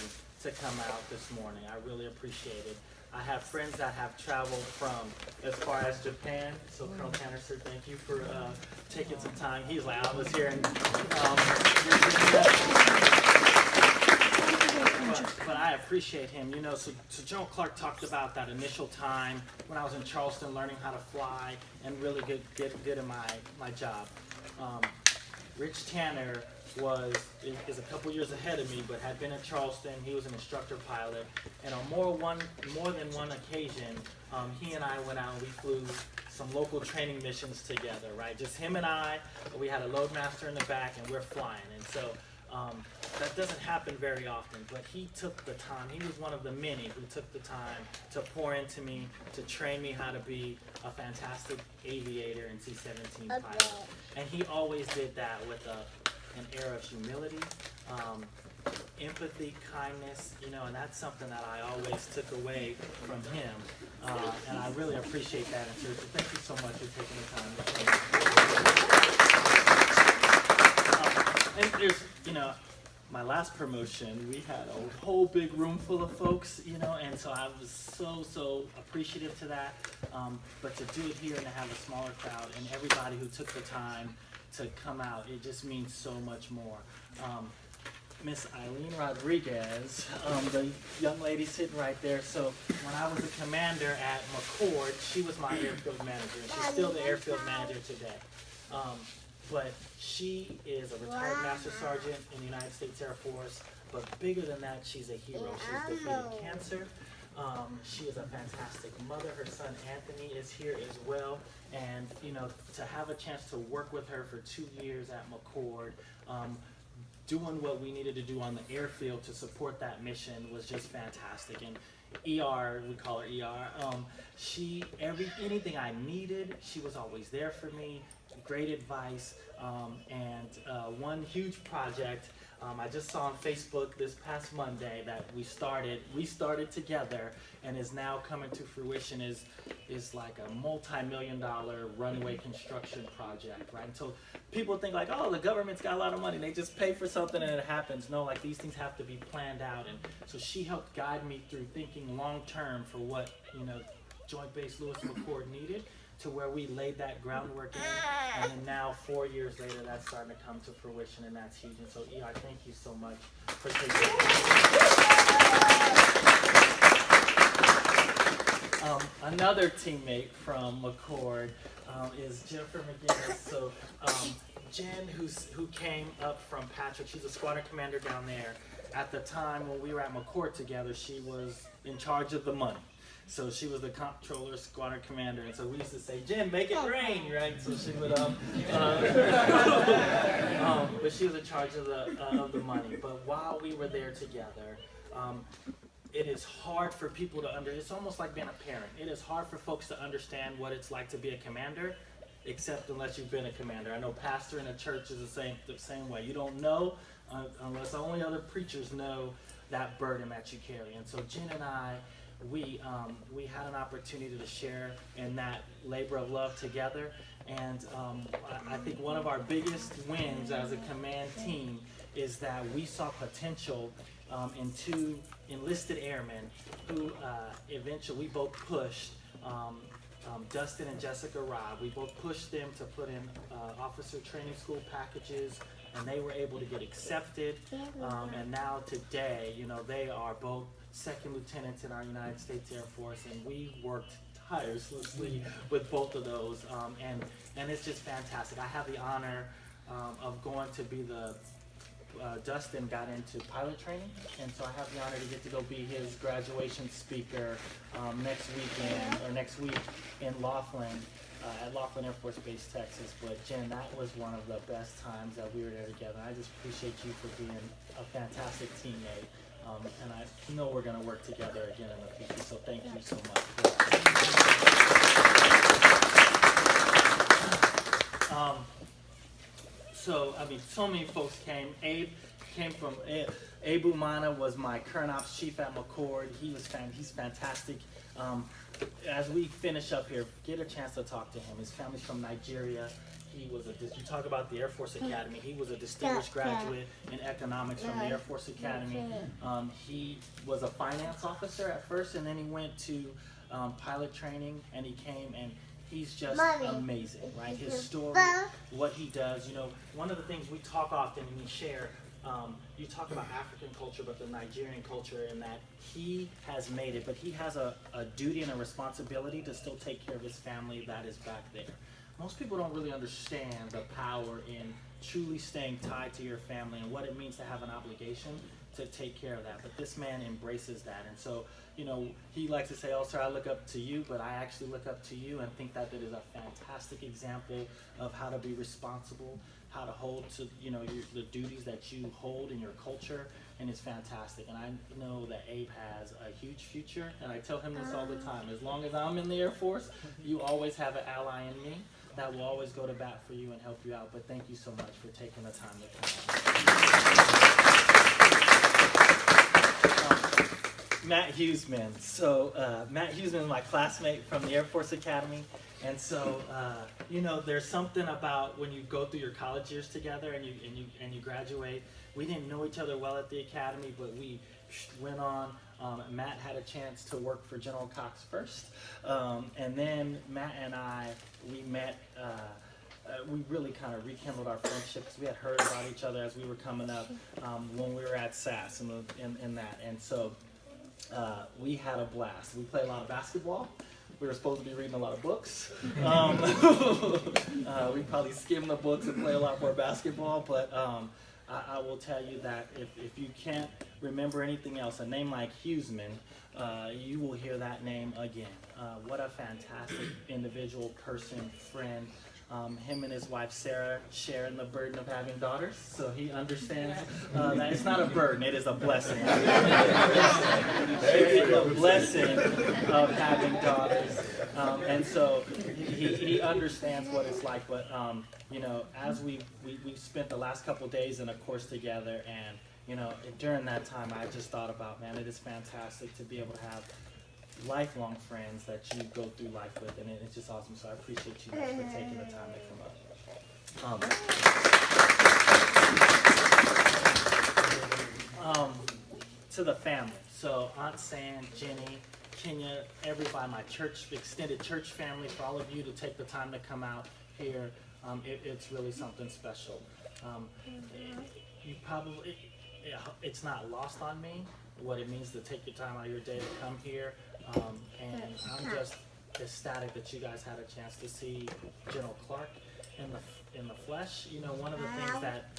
to come out this morning. I really appreciate it. I have friends that have traveled from as far as Japan. So Colonel Tanner, sir, thank you for taking some time. He's like, I was here, and but I appreciate him. You know, so Joan Clark talked about that initial time when I was in Charleston learning how to fly and really get good in my job. Rich Tanner is a couple years ahead of me, but had been in Charleston. He was an instructor pilot, and on more than one occasion, he and I went out and we flew some local training missions together. Right, just him and I. We had a loadmaster in the back, and we're flying. And so that doesn't happen very often. But he took the time. He was one of the many who took the time to pour into me, to train me how to be a fantastic aviator and C-17 pilot. And he always did that with an air of humility, empathy, kindness, you know, and that's something that I always took away from him, and I really appreciate that. And so thank you so much for taking the time. And there's, you know, my last promotion, we had a whole big room full of folks, you know, and so I was so appreciative to that. But to do it here and to have a smaller crowd and everybody who took the time to come out, it just means so much more. Miss Eileen Rodriguez, the young lady sitting right there. So when I was a commander at McCord, she was my airfield manager, and she's still the airfield manager today. But she is a retired master sergeant in the United States Air Force. But bigger than that, she's a hero. She's defeated cancer. She is a fantastic mother. Her son Anthony is here as well. And, you know, to have a chance to work with her for 2 years at McCord, doing what we needed to do on the airfield to support that mission was just fantastic. And ER, we call her ER, anything I needed, she was always there for me. Great advice. And one huge project, I just saw on Facebook this past Monday that we started together and is now coming to fruition is like a multi-million-dollar runway construction project, right? And so people think like, oh, the government's got a lot of money, they just pay for something and it happens. No, like these things have to be planned out. And so she helped guide me through thinking long-term for what, you know, Joint Base Lewis McChord needed. to where we laid that groundwork in, and then now 4 years later, that's starting to come to fruition, and that's huge. And so, Eli, thank you so much for taking another teammate from McCord is Jennifer McGinnis. So Jen, who came up from Patrick, she's a squadron commander down there. At the time when we were at McCord together, she was in charge of the money. So she was the comptroller, squadron commander, and so we used to say, "Jen, make it rain," right? So she would, but she was in charge of the money. But while we were there together, it is hard for people to it's almost like being a parent. It is hard for folks to understand what it's like to be a commander, except unless you've been a commander. I know pastor in a church is the same way. You don't know unless only other preachers know that burden that you carry. And so Jen and I, we had an opportunity to share in that labor of love together. And I think one of our biggest wins as a command team is that we saw potential in two enlisted airmen who eventually we both pushed. Dustin and Jessica Robb, we both pushed them to put in officer training school packages, and they were able to get accepted. And now today, they are both second lieutenants in our United States Air Force, and we worked tirelessly with both of those. And it's just fantastic. I have the honor of going to be Dustin got into pilot training, and so I have the honor to get to go be his graduation speaker next week in Laughlin, at Laughlin Air Force Base, Texas. But Jen, that was one of the best times that we were there together. I just appreciate you for being a fantastic teammate, and I know we're going to work together again in the future, so thank you so much. So many folks came. Abe came from, Abe Umana was my current ops chief at McCord. He's fantastic. As we finish up here, get a chance to talk to him. His family's from Nigeria. He was you talk about the Air Force Academy. He was a distinguished graduate in economics from the Air Force Academy. He was a finance officer at first, and then he went to pilot training, and he came, and he's just amazing, right? His story, what he does. One of the things we talk often and we share, you talk about African culture, but the Nigerian culture, in that he has made it, but he has a duty and a responsibility to still take care of his family that is back there. Most people don't really understand the power in truly staying tied to your family and what it means to have an obligation to take care of that. But this man embraces that. And so, he likes to say, "Oh, sir, I look up to you," but I actually look up to you and think that is a fantastic example of how to be responsible, how to hold to, the duties that you hold in your culture, and it's fantastic. And I know that Abe has a huge future, and I tell him this all the time. As long as I'm in the Air Force, you always have an ally in me that will always go to bat for you and help you out. But thank you so much for taking the time to come. Matt Huseman. So Matt Huseman is my classmate from the Air Force Academy. And so, there's something about when you go through your college years together and you graduate. We didn't know each other well at the academy, but we went on. Matt had a chance to work for General Cox first. And then Matt and I, we met, we really kind of rekindled our friendship because we had heard about each other as we were coming up when we were at SAS in that. And so we had a blast. We played a lot of basketball. We were supposed to be reading a lot of books. We probably skimmed the books and play a lot more basketball, but I will tell you that if you can't remember anything else, a name like Huseman, you will hear that name again. What a fantastic individual, person, friend. Him and his wife Sarah share in the burden of having daughters, so he understands that it's not a burden, it is a blessing. It is a blessing of having daughters, and so he understands what it's like. But as we spent the last couple days in a course together, and during that time, I just thought about, man, it is fantastic to be able to have lifelong friends that you go through life with, and it's just awesome. So I appreciate you guys for taking the time to come up. To the family, so Aunt San, Jenny, Kenya, everybody, my church, extended church family, for all of you to take the time to come out here. It's really something special. You probably, it's not lost on me what it means to take your time out of your day to come here. And I'm just ecstatic that you guys had a chance to see General Clark in the flesh. You know, one of the things that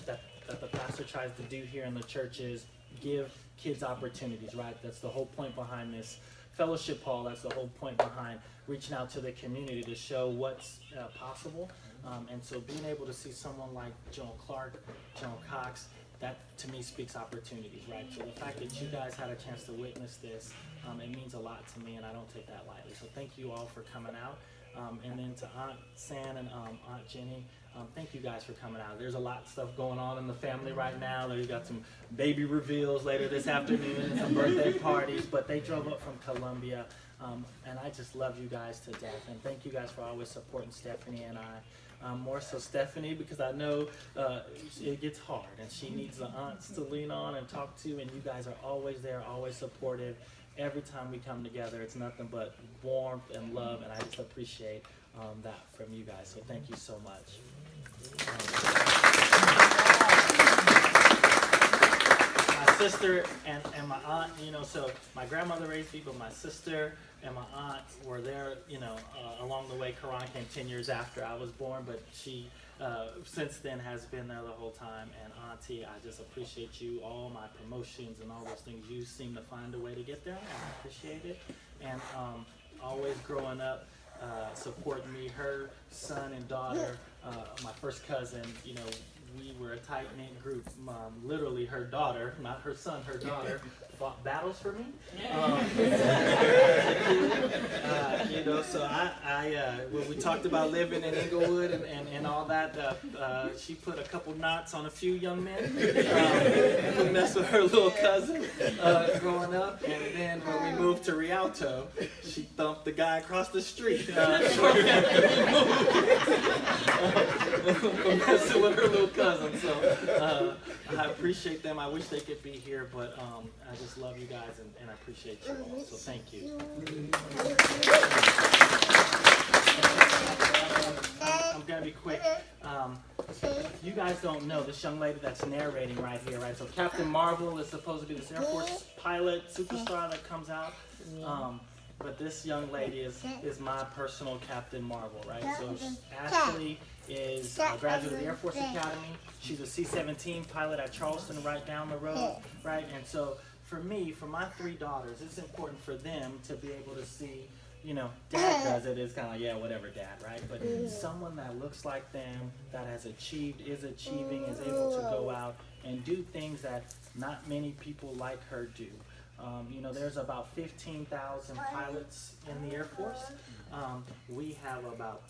the pastor tries to do here in the church is give kids opportunities, right? That's the whole point behind this fellowship hall. That's the whole point behind reaching out to the community to show what's possible. And so being able to see someone like General Clark, General Cox, that to me speaks opportunities, right? So the fact that you guys had a chance to witness this, it means a lot to me, and I don't take that lightly. So thank you all for coming out. And then to Aunt San and Aunt Jenny, thank you guys for coming out. There's a lot of stuff going on in the family right now. We've got some baby reveals later this afternoon and some birthday parties, but they drove up from Columbia. And I just love you guys to death. And thank you guys for always supporting Stephanie and I. More so Stephanie, because I know it gets hard and she needs the aunts to lean on and talk to, and you guys are always there, always supportive. Every time we come together, it's nothing but warmth and love, and I just appreciate that from you guys. So thank you so much. My sister and my aunt, you know, so my grandmother raised me, but my sister and my aunt were there, you know, along the way. Karan came 10 years after I was born, but she, since then, has been there the whole time. And Auntie, I just appreciate you, all my promotions and all those things. You seem to find a way to get there, and I appreciate it. And always growing up, supporting me, her son and daughter, my first cousin, you know, we were a tight-knit group. Literally her daughter, not her son, her daughter, fought battles for me. You know, so I when we talked about living in Inglewood and all that, she put a couple knots on a few young men who messed with her little cousin growing up. And then when we moved to Rialto, she thumped the guy across the street for messing with her little cousin. So I appreciate them. I wish they could be here, but I just love you guys and I appreciate you all. So thank you. I'm gonna be quick. You guys don't know this young lady that's narrating right here, right? So Captain Marvel is supposed to be this Air Force pilot superstar that comes out. But this young lady is my personal Captain Marvel, right? So Ashley is a graduate of the Air Force Academy. She's a C-17 pilot at Charleston right down the road, right? And so for me, for my three daughters, it's important for them to be able to see, you know, Dad does it, it's kind of like, yeah, whatever, Dad, right? But someone that looks like them, that has achieved, is achieving, is able to go out and do things that not many people like her do. You know, there's about 15,000 pilots in the Air Force. We have about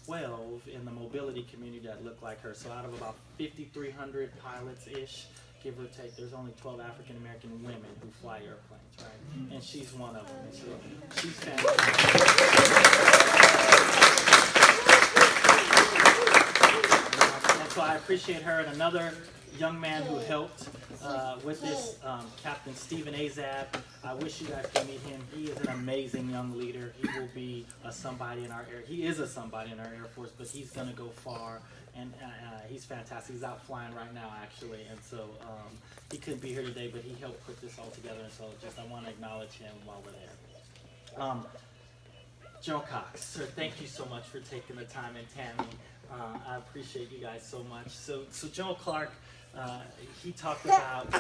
12 in the mobility community that look like her. So out of about 5,300 pilots-ish, give or take, there's only 12 African American women who fly airplanes, right? And she's one of them. And so she's fantastic. And so I appreciate her. And another young man who helped with this, Captain Stephen Azab. I wish you guys could meet him. He is an amazing young leader. He will be somebody in our air. He is a somebody in our Air Force, but he's going to go far. And he's fantastic. He's out flying right now, actually. And so he couldn't be here today, but he helped put this all together. And so just I want to acknowledge him while we're there. Joe Cox, sir, thank you so much for taking the time, and Tammy. I appreciate you guys so much. So Joe Clark, he talked about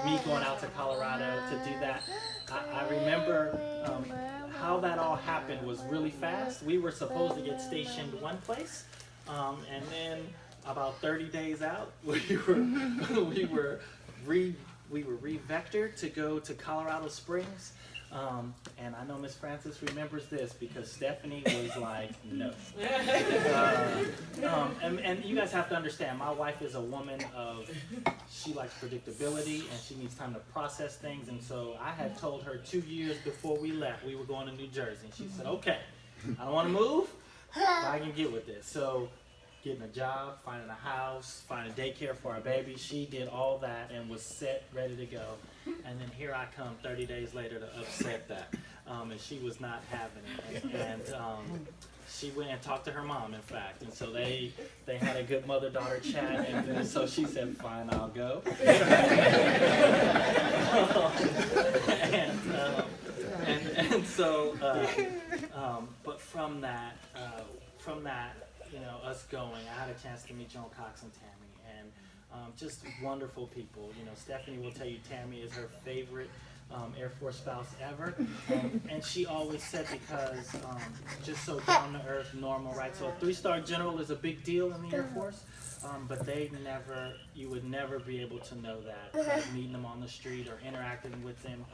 me going out to Colorado to do that. I remember how that all happened was really fast. We were supposed to get stationed one place, and then about 30 days out, we were re-vectored to go to Colorado Springs. And I know Miss Francis remembers this because Stephanie was like, no. And you guys have to understand, my wife is a woman of, she likes predictability and she needs time to process things. And so I had told her 2 years before we left, we were going to New Jersey. And she said, okay, I don't want to move, but I can get with this. So getting a job, finding a house, finding daycare for our baby, she did all that and was set, ready to go. And then here I come 30 days later to upset that. and she was not having it. And she went and talked to her mom, in fact, and so they had a good mother-daughter chat, and so she said, "Fine, I'll go." and so, but from that, us going, I had a chance to meet Joan Cox and Tammy, and just wonderful people. Stephanie will tell you Tammy is her favorite Air Force spouse ever, and she always said, because just so down to earth, normal, right? So a 3-star general is a big deal in the Air Force, but you would never be able to know that, meeting them on the street or interacting with them,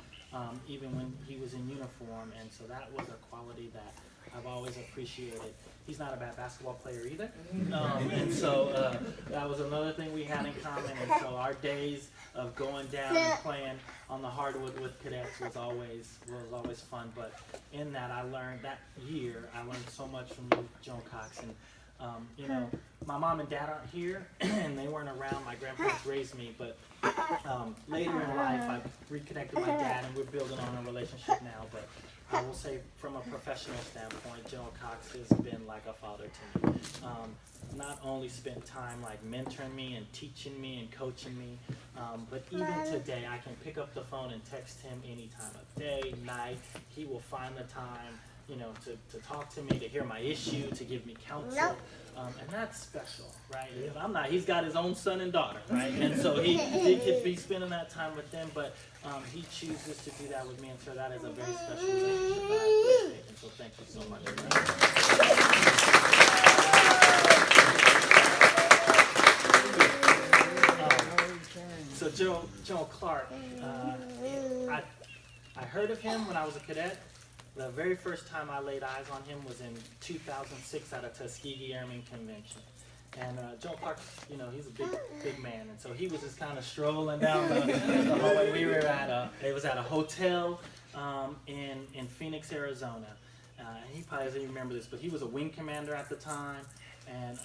even when he was in uniform. And so that was a quality that I've always appreciated. He's not a bad basketball player either, and so that was another thing we had in common. And so our days of going down and playing on the hardwood with cadets was always fun. But in that, I learned so much from you, Joan Cox. And my mom and dad aren't here, and they weren't around. My grandparents raised me, but later in life, I reconnected with my dad, and we're building on a relationship now. But I will say, from a professional standpoint, General Cox has been like a father to me. Not only spent time like mentoring me and teaching me and coaching me, but even today I can pick up the phone and text him any time of day, night. He will find the time, to talk to me, to hear my issue, to give me counsel. And that's special, right? He's got his own son and daughter, right? And so he could be spending that time with them, but he chooses to do that with me, and so that is a very special relationship that I appreciate. And so thank you so much for that. So Joe Clark, I heard of him when I was a cadet. The very first time I laid eyes on him was in 2006 at a Tuskegee Airmen Convention. And Joe Clark, he's a big man, and so he was just kind of strolling down the hallway. We were it was at a hotel in Phoenix, Arizona. He probably doesn't even remember this, but he was a wing commander at the time, and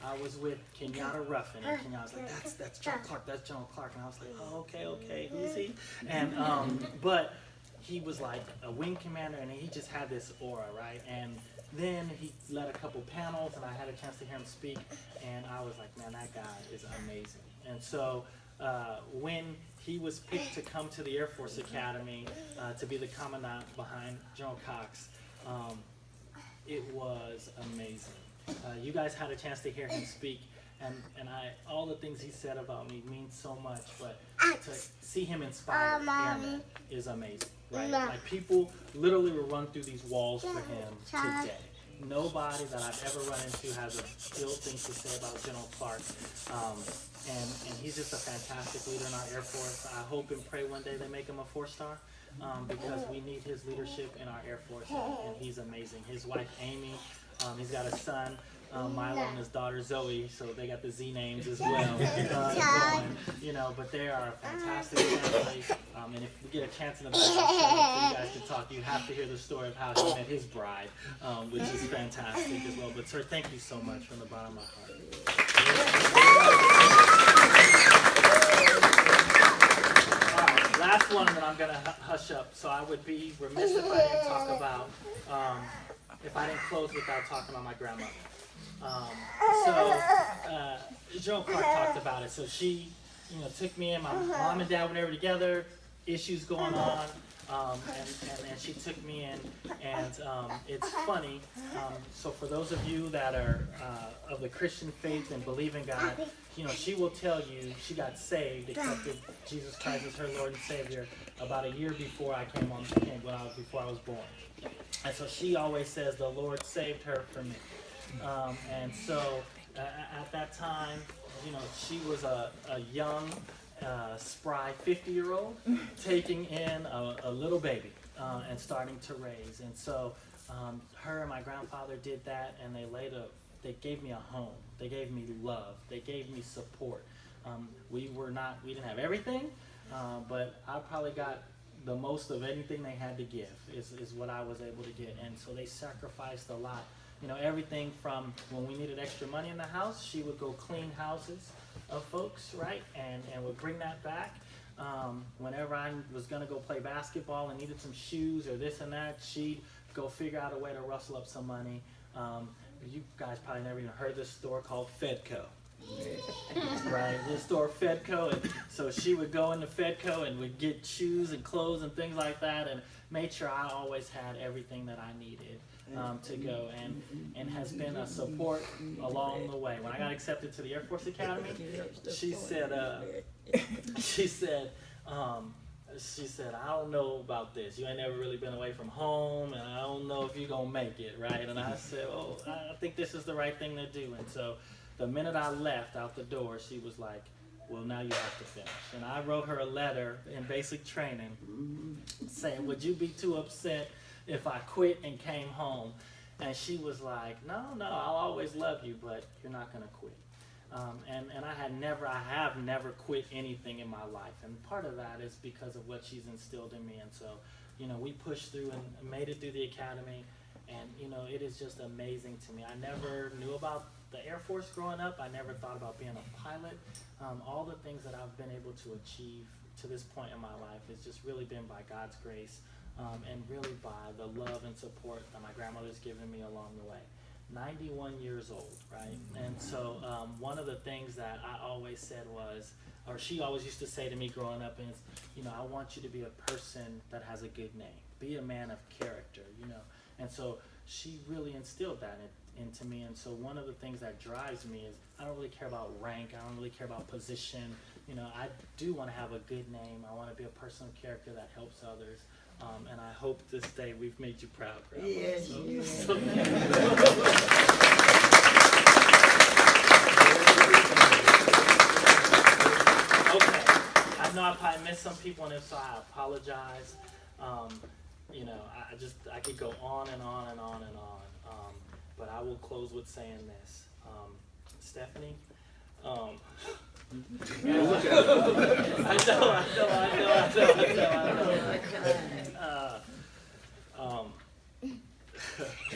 I was with Kenyatta Ruffin, and Kenyatta was like, "That's Joe Clark, that's Joe Clark," and I was like, "Oh, okay, who's he?" And but he was like a wing commander, and he just had this aura, right? And then he led a couple panels, and I had a chance to hear him speak, and I was like, man, that guy is amazing. And so when he was picked to come to the Air Force Academy to be the commandant behind General Cox, it was amazing. You guys had a chance to hear him speak, and all the things he said about me mean so much, but to see him inspire airmen is amazing, right? Like, people literally will run through these walls for him today. Nobody that I've ever run into has a ill thing to say about General Clark, and he's just a fantastic leader in our Air Force. I hope and pray one day they make him a 4-star, because we need his leadership in our Air Force, and he's amazing. His wife Amy, he's got a son, Milo, and his daughter Zoe, so they got the Z names as well. But they are a fantastic family. And if we get a chance in the back, so you guys can talk, you have to hear the story of how he met his bride, which is fantastic as well. But sir, thank you so much from the bottom of my heart. All right, last one, and then I'm gonna hush up. So I would be remiss if I didn't talk about, if I didn't close without talking about my grandmother. Joan Clark talked about it. So she, took me in. My mom and dad were never together. Issues going on, and she took me in. And it's funny. So for those of you that are of the Christian faith and believe in God, she will tell you she got saved, accepted Jesus Christ as her Lord and Savior about a year before I before I was born. And so she always says the Lord saved her for me. And so at that time, she was a young, spry 50-year-old taking in a little baby and starting to raise. And so her and my grandfather did that, and they gave me a home. They gave me love. They gave me support. We didn't have everything, but I probably got the most of anything they had to give is what I was able to get. And so they sacrificed a lot. Everything from when we needed extra money in the house, she would go clean houses of folks, right? And would bring that back. Whenever I was gonna go play basketball and needed some shoes or this and that, she'd go figure out a way to rustle up some money. You guys probably never even heard of this store called Fedco. Right, this store Fedco, and so she would go into Fedco and would get shoes and clothes and things like that, and made sure I always had everything that I needed to go, and has been a support along the way. When I got accepted to the Air Force Academy, she said, I don't know about this. You ain't never really been away from home, and I don't know if you're gonna make it, right? And I said, oh, I think this is the right thing to do. And so the minute I left out the door, she was like, well, now you have to finish. And I wrote her a letter in basic training saying, would you be too upset if I quit and came home? And she was like, no, I'll always love you, but you're not gonna quit. And I have never quit anything in my life. And part of that is because of what she's instilled in me. And so, we pushed through and made it through the academy. And, it is just amazing to me. I never knew about the Air Force growing up. I never thought about being a pilot. All the things that I've been able to achieve to this point in my life has just really been by God's grace, and really by the love and support that my grandmother's given me along the way. 91 years old, right? And so one of the things that I always said was, or she always used to say to me growing up is, I want you to be a person that has a good name. Be a man of character, And so she really instilled that into me. And so one of the things that drives me is I don't really care about rank. I don't really care about position. I do want to have a good name. I want to be a person of character that helps others. And I hope this day we've made you proud, Grandma. Yes, So yes. Okay, I know I probably missed some people, and if so, I apologize. I could go on and on and on and on, but I will close with saying this. Stephanie, I know.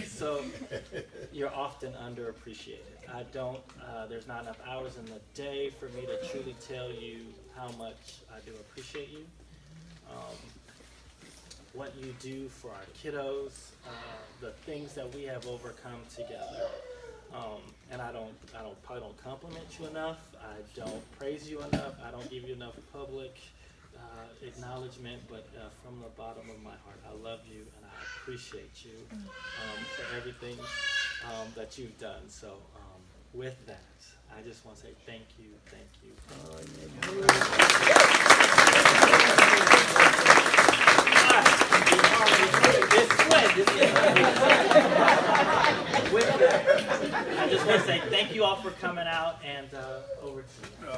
So you're often underappreciated. There's not enough hours in the day for me to truly tell you how much I do appreciate you. What you do for our kiddos, the things that we have overcome together. And I probably don't compliment you enough. I don't praise you enough. I don't give you enough public acknowledgement, but from the bottom of my heart, I love you and I appreciate you for everything that you've done. So with that, I just want to say thank you. With that, I just want to say thank you all for coming out, and over to you.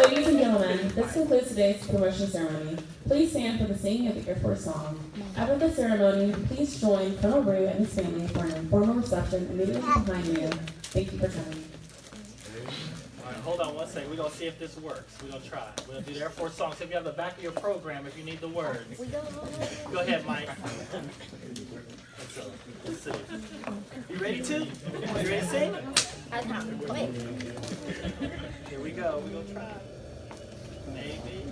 Ladies and gentlemen, this concludes today's promotion ceremony. Please stand for the singing of the Air Force song. After the ceremony, please join Col Roux and his family for an informal reception immediately behind you. Thank you for coming. All right, hold on one second. We're going to see if this works. We're going to try. We're going to do the Air Force song. So if you have the back of your program, if you need the words. Go ahead, Mike. Let's see. You ready to? You ready to sing? Okay. Here we go. We're going to try. Maybe.